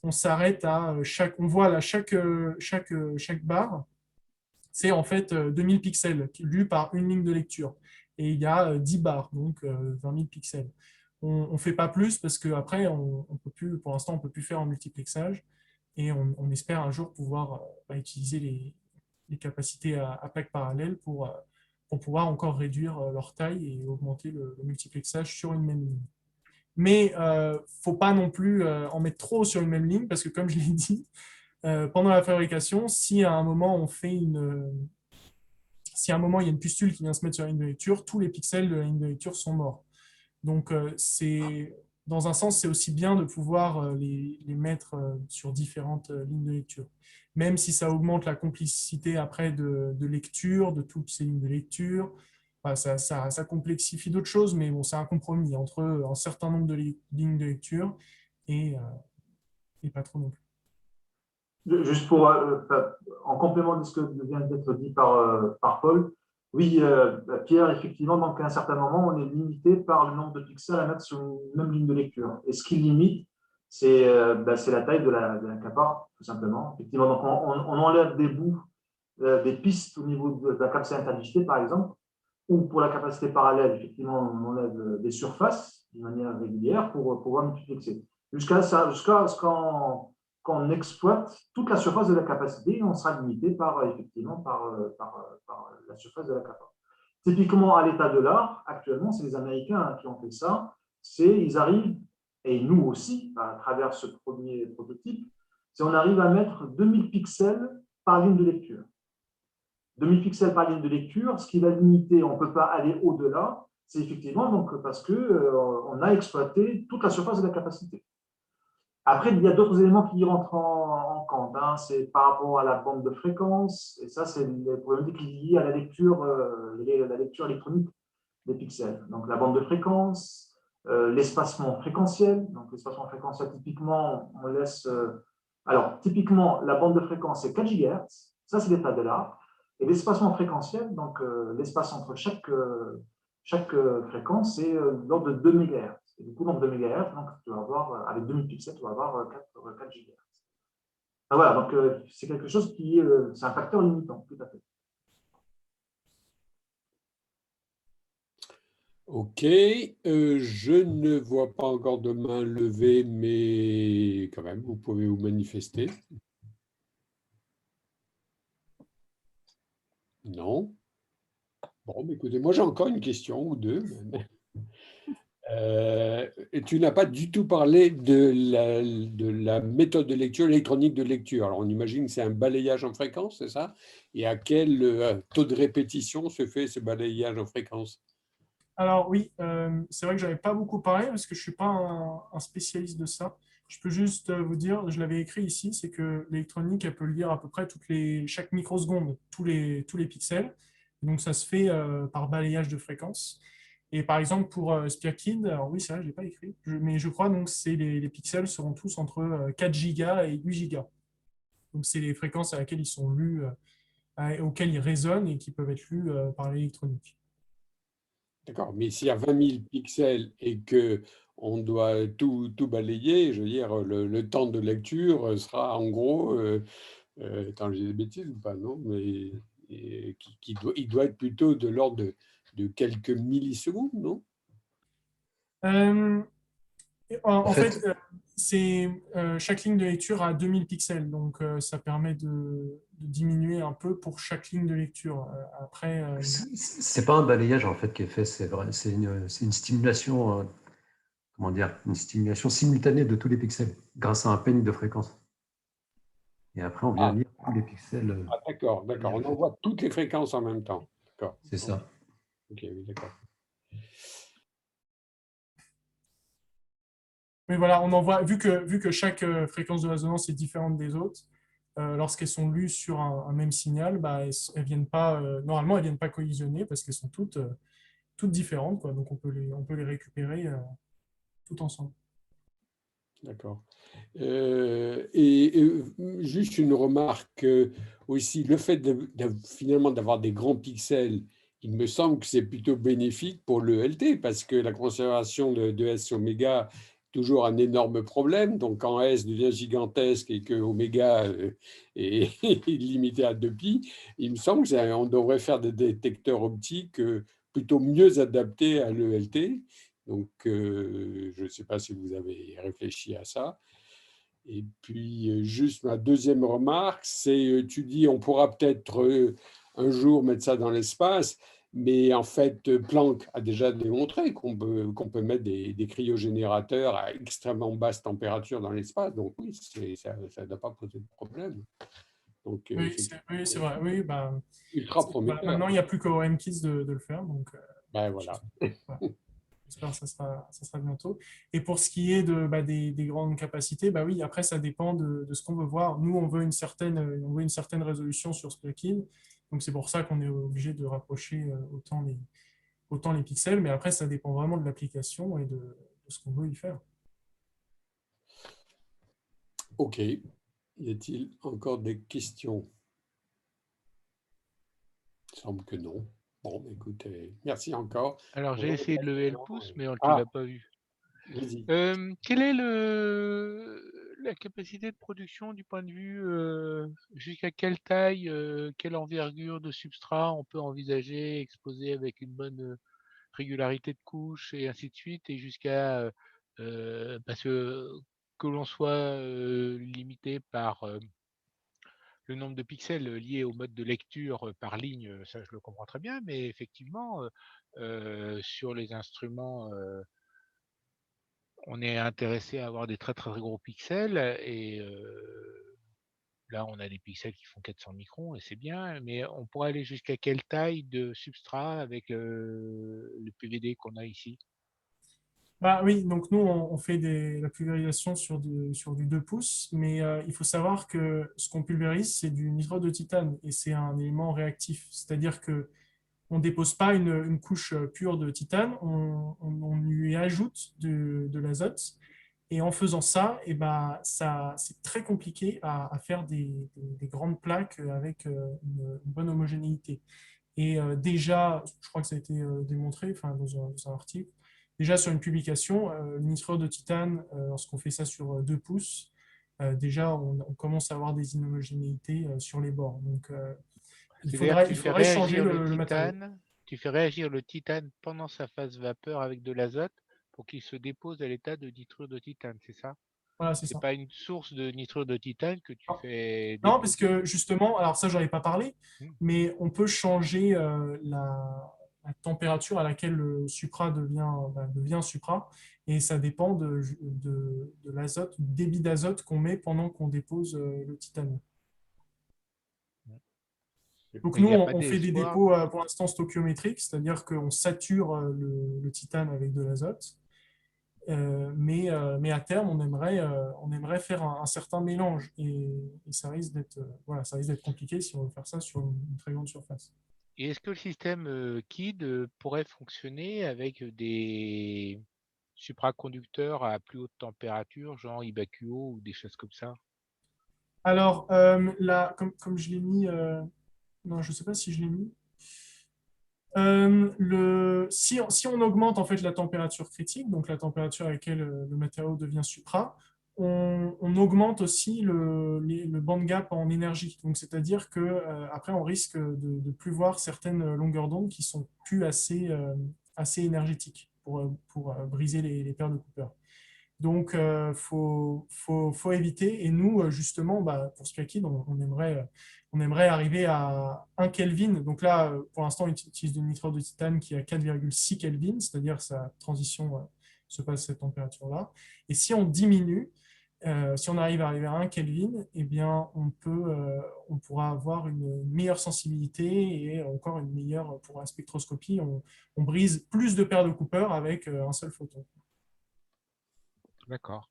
on s'arrête à on voit là, chaque barre, c'est en fait 2000 pixels lus par une ligne de lecture. Et il y a 10 barres, donc 20 000 pixels. On ne fait pas plus parce qu'après, pour l'instant, on ne peut plus faire en multiplexage. Et on espère un jour pouvoir utiliser les capacités à plaques parallèles pour pouvoir encore réduire leur taille et augmenter le multiplexage sur une même ligne. Mais il ne faut pas non plus en mettre trop sur une même ligne parce que, comme je l'ai dit, pendant la fabrication, si à un moment il y a une pustule qui vient se mettre sur la ligne de lecture, tous les pixels de la ligne de lecture sont morts. Donc, dans un sens, c'est aussi bien de pouvoir les mettre sur différentes lignes de lecture. Même si ça augmente la complexité après de lecture, de toutes ces lignes de lecture, ça complexifie d'autres choses, mais bon, c'est un compromis entre un certain nombre de lignes de lecture et pas trop non plus. Juste en complément de ce que vient d'être dit par Paul, oui, Pierre, effectivement, donc à un certain moment, on est limité par le nombre de pixels à mettre sur une même ligne de lecture. Et ce qui limite, c'est la taille de la capa, tout simplement. Effectivement, donc on enlève des bouts, des pistes au niveau de la capacité interdigitée, par exemple, ou pour la capacité parallèle, effectivement, on enlève des surfaces de manière régulière pour pouvoir multiplexer. Jusqu'à ce qu'on exploite toute la surface de la capacité, on sera limité effectivement par la surface de la capa. Typiquement, à l'état de l'art, actuellement, c'est les Américains qui ont fait ça. Ils arrivent, et nous aussi, à travers ce premier prototype, on arrive à mettre 2000 pixels par ligne de lecture. 2000 pixels par ligne de lecture, ce qui va limiter, on ne peut pas aller au-delà, c'est effectivement donc, parce qu'on a exploité toute la surface de la capacité. Après, il y a d'autres éléments qui rentrent en compte. Hein. C'est par rapport à la bande de fréquence, et ça, c'est les problématiques liées à la lecture électronique des pixels. Donc, la bande de fréquence, l'espacement fréquentiel. Donc, l'espacement fréquentiel, typiquement, on laisse. Alors, typiquement, la bande de fréquence, c'est 4 GHz. Ça, c'est l'état de l'art. Et l'espacement fréquentiel, donc l'espace entre chaque fréquence, c'est l'ordre de 2 MHz. Et du coup, dans 2 MHz, donc, tu vas avoir, avec 2000 pixels, tu vas avoir 4 GHz. Ah, voilà, donc c'est quelque chose qui c'est un facteur limitant, tout à fait. Ok, je ne vois pas encore de main levée, mais quand même, vous pouvez vous manifester. Non? Bon, mais écoutez, moi j'ai encore une question ou deux. Et tu n'as pas du tout parlé de la méthode de lecture électronique de lecture. Alors on imagine que c'est un balayage en fréquence, c'est ça? Et à quel taux de répétition se fait ce balayage en fréquence? Alors oui, c'est vrai que j'avais pas beaucoup parlé parce que je suis pas un spécialiste de ça. Je peux juste vous dire, je l'avais écrit ici, c'est que l'électronique, elle peut lire à peu près chaque microseconde tous les pixels. Donc ça se fait par balayage de fréquence. Et par exemple pour SpearKid, alors oui, c'est vrai, je l'ai pas écrit, mais je crois donc c'est les pixels seront tous entre 4 gigas et 8 gigas. Donc c'est les fréquences à laquelle ils sont lus, auxquelles ils résonnent et qui peuvent être lus par l'électronique. D'accord, mais s'il y a 20 000 pixels et que on doit tout balayer, je veux dire, le temps de lecture sera en gros, attends, j'ai des bêtises ou pas, non? Mais il doit être plutôt de l'ordre de quelques millisecondes, non? Euh, En En fait, fait, chaque ligne de lecture a 2000 pixels, donc ça permet de diminuer un peu pour chaque ligne de lecture. Après, c'est pas un balayage en fait qui est fait, c'est vrai, c'est une stimulation, comment dire, une stimulation simultanée de tous les pixels grâce à un peigne de fréquence. Et après, on vient Ah, lire tous les pixels d'accord, de d'accord. manière On effective. envoie toutes les fréquences en même temps. D'accord. C'est ça. Ok, oui, d'accord. mais voilà, on envoie, vu que chaque fréquence de résonance est différente des autres, lorsqu'elles sont lues sur un même signal, bah, elles viennent pas, normalement, elles viennent pas collisionner parce qu'elles sont toutes différentes, quoi. Donc on peut les récupérer toutes ensemble. D'accord. Juste une remarque aussi, le fait finalement d'avoir des grands pixels, il me semble que c'est plutôt bénéfique pour le LT parce que la conservation de S oméga est toujours un énorme problème. Donc quand S devient gigantesque et que oméga est, est limité à 2 pi, il me semble qu'on devrait faire des détecteurs optiques plutôt mieux adaptés à l'ELT. Donc, je ne sais pas si vous avez réfléchi à ça. Et puis, juste ma deuxième remarque, c'est, tu dis, on pourra peut-être un jour mettre ça dans l'espace, mais en fait, Planck a déjà démontré qu'on peut mettre des cryogénérateurs à extrêmement basse température dans l'espace. Donc, oui, ça ne doit pas poser de problème. Donc, Oui, c'est effectivement, vrai. Oui, bah, ultra voilà, prometteur. maintenant, il n'y a plus qu'au MKIS de le faire. Donc, Ben voilà. voilà. J'espère que ça sera bientôt. Et pour ce qui est des grandes capacités, bah oui, après, ça dépend de ce qu'on veut voir. Nous, on veut une certaine résolution sur Splkin. Donc, c'est pour ça qu'on est obligé de rapprocher autant les pixels. Mais après, ça dépend vraiment de l'application et de ce qu'on veut y faire. OK. Y a-t-il encore des questions? Il semble que non. Bon, écoutez, merci encore. Alors, j'ai essayé de lever le pouce, mais tu Ah, l'as pas vu. vas-y. Quelle est la capacité de production du point de vue jusqu'à quelle taille, quelle envergure de substrat on peut envisager, exposer avec une bonne régularité de couche et ainsi de suite, et jusqu'à parce que l'on soit limité par le nombre de pixels lié au mode de lecture par ligne, ça je le comprends très bien, mais effectivement, sur les instruments, on est intéressé à avoir des très très gros pixels et là on a des pixels qui font 400 microns et c'est bien, mais on pourrait aller jusqu'à quelle taille de substrat avec le PVD qu'on a ici? Bah oui, donc nous, on fait la pulvérisation sur du 2 pouces, mais il faut savoir que ce qu'on pulvérise, c'est du nitrate de titane et c'est un élément réactif. C'est-à-dire que on ne dépose pas une couche pure de titane, on lui ajoute de l'azote. Et en faisant ça, c'est très compliqué à faire des grandes plaques avec une bonne homogénéité. Et déjà, je crois que ça a été démontré enfin, dans un article, déjà sur une publication, le nitrure de titane, lorsqu'on fait ça sur 2 pouces, déjà on commence à avoir des inhomogénéités sur les bords. Donc C'est-à-dire que il faudrait changer le matériau. tu fais réagir le titane pendant sa phase vapeur avec de l'azote pour qu'il se dépose à l'état de nitrure de titane, c'est ça? Voilà, c'est C'est ça. pas une source de nitrure de titane que tu Non, fais non, parce déposer. que justement, alors ça, j'en ai pas parlé, Hmm. mais on peut changer la température à laquelle le supra devient supra, et ça dépend de l'azote, du débit d'azote qu'on met pendant qu'on dépose le titane. Donc Mais il nous, n'y a pas on fait des d'espoir. dépôts pour l'instant stoichiométriques, c'est-à-dire qu'on sature le titane avec de l'azote. Mais à terme, on aimerait faire un certain mélange et ça risque d'être voilà, ça risque d'être compliqué si on veut faire ça sur une très grande surface. Et est-ce que le système KID pourrait fonctionner avec des supraconducteurs à plus haute température, genre Ibacuo ou des choses comme ça? Alors, là, comme je l'ai mis, non, je ne sais pas si je l'ai mis. Si on augmente en fait la température critique, donc la température à laquelle le matériau devient supra, on augmente aussi le band gap en énergie. Donc c'est-à-dire que après on risque de plus voir certaines longueurs d'onde qui sont plus assez énergétiques pour briser les paires de Cooper. Donc, faut éviter. Et nous, justement, pour Spakid, on aimerait arriver à 1 Kelvin. Donc là, pour l'instant, on utilise du nitrure de titane qui est à 4,6 Kelvin, c'est-à-dire sa transition se passe à cette température-là. Et si on diminue, si on arrive à arriver à 1 Kelvin, eh bien, on pourra avoir une meilleure sensibilité et encore une meilleure, pour la spectroscopie, on brise plus de paires de Cooper avec un seul photon. D'accord.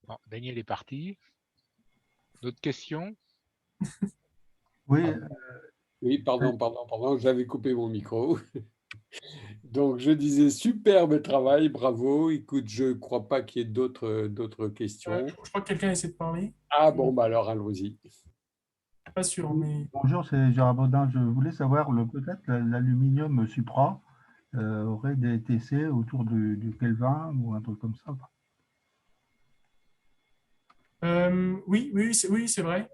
Bon, Daniel est parti. D'autres questions? Oui, Oui, pardon, j'avais coupé mon micro. Donc, je disais superbe travail, bravo. Écoute, je ne crois pas qu'il y ait d'autres questions. Je crois que quelqu'un essaie de parler. Ah bon, bah alors allons-y. Pas sûr, mais Bonjour, c'est Gérard Baudin. Je voulais savoir, peut-être l'aluminium Supra aurait des TC autour du Kelvin ou un truc comme ça. oui, c'est vrai.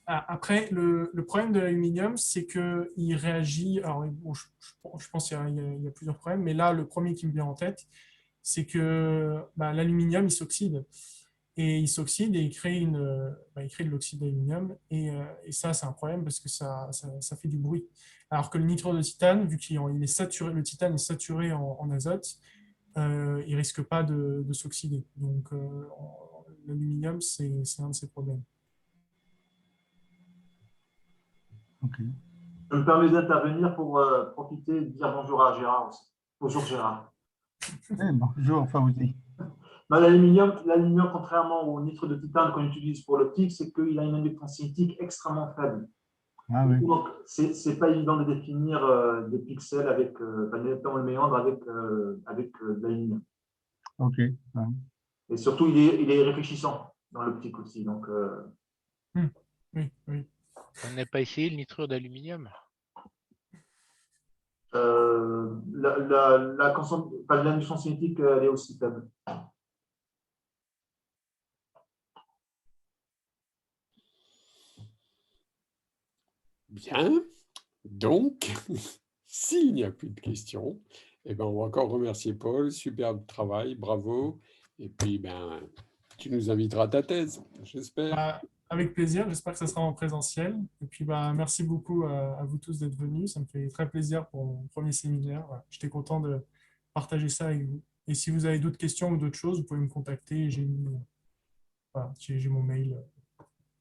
Après, le problème de l'aluminium, c'est qu'il réagit. Alors, bon, je pense qu'il y a plusieurs problèmes, mais là, le premier qui me vient en tête, c'est que l'aluminium, il s'oxyde. Et il s'oxyde et il crée de l'oxyde d'aluminium. Et ça, c'est un problème parce que ça fait du bruit. Alors que le nitrure de titane, vu qu'il est saturé, le titane est saturé en azote, il ne risque pas de s'oxyder. Donc, l'aluminium, c'est un de ces problèmes. Ok. Je me permets d'intervenir pour profiter et de dire bonjour à Gérard aussi. Bonjour Gérard. Bonjour Fawzi. L'aluminium, contrairement au nitre de titane qu'on utilise pour l'optique, c'est qu'il a une inductance cinétique extrêmement faible. Ah oui. Donc, c'est pas évident de définir des pixels avec, notamment le méandre avec de l'aluminium. Ok. Ah. Et surtout, il est réfléchissant dans l'optique aussi. Donc, Oui, oui. On n'a pas essayé le nitrure d'aluminium? l'induction cinétique, elle est aussi faible. Bien. Donc, s'il n'y a plus de questions, eh ben, on va encore remercier Paul. Superbe travail, bravo. Et puis, tu nous inviteras à ta thèse, j'espère. Bah, avec plaisir, j'espère que ça sera en présentiel. Et puis, merci beaucoup à vous tous d'être venus. Ça me fait très plaisir pour mon premier séminaire. Voilà. J'étais content de partager ça avec vous. Et si vous avez d'autres questions ou d'autres choses, vous pouvez me contacter. J'ai mon mail.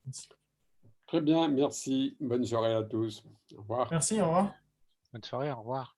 Ici. Très bien, merci. Bonne soirée à tous. Au revoir. Merci, au revoir. Bonne soirée, au revoir.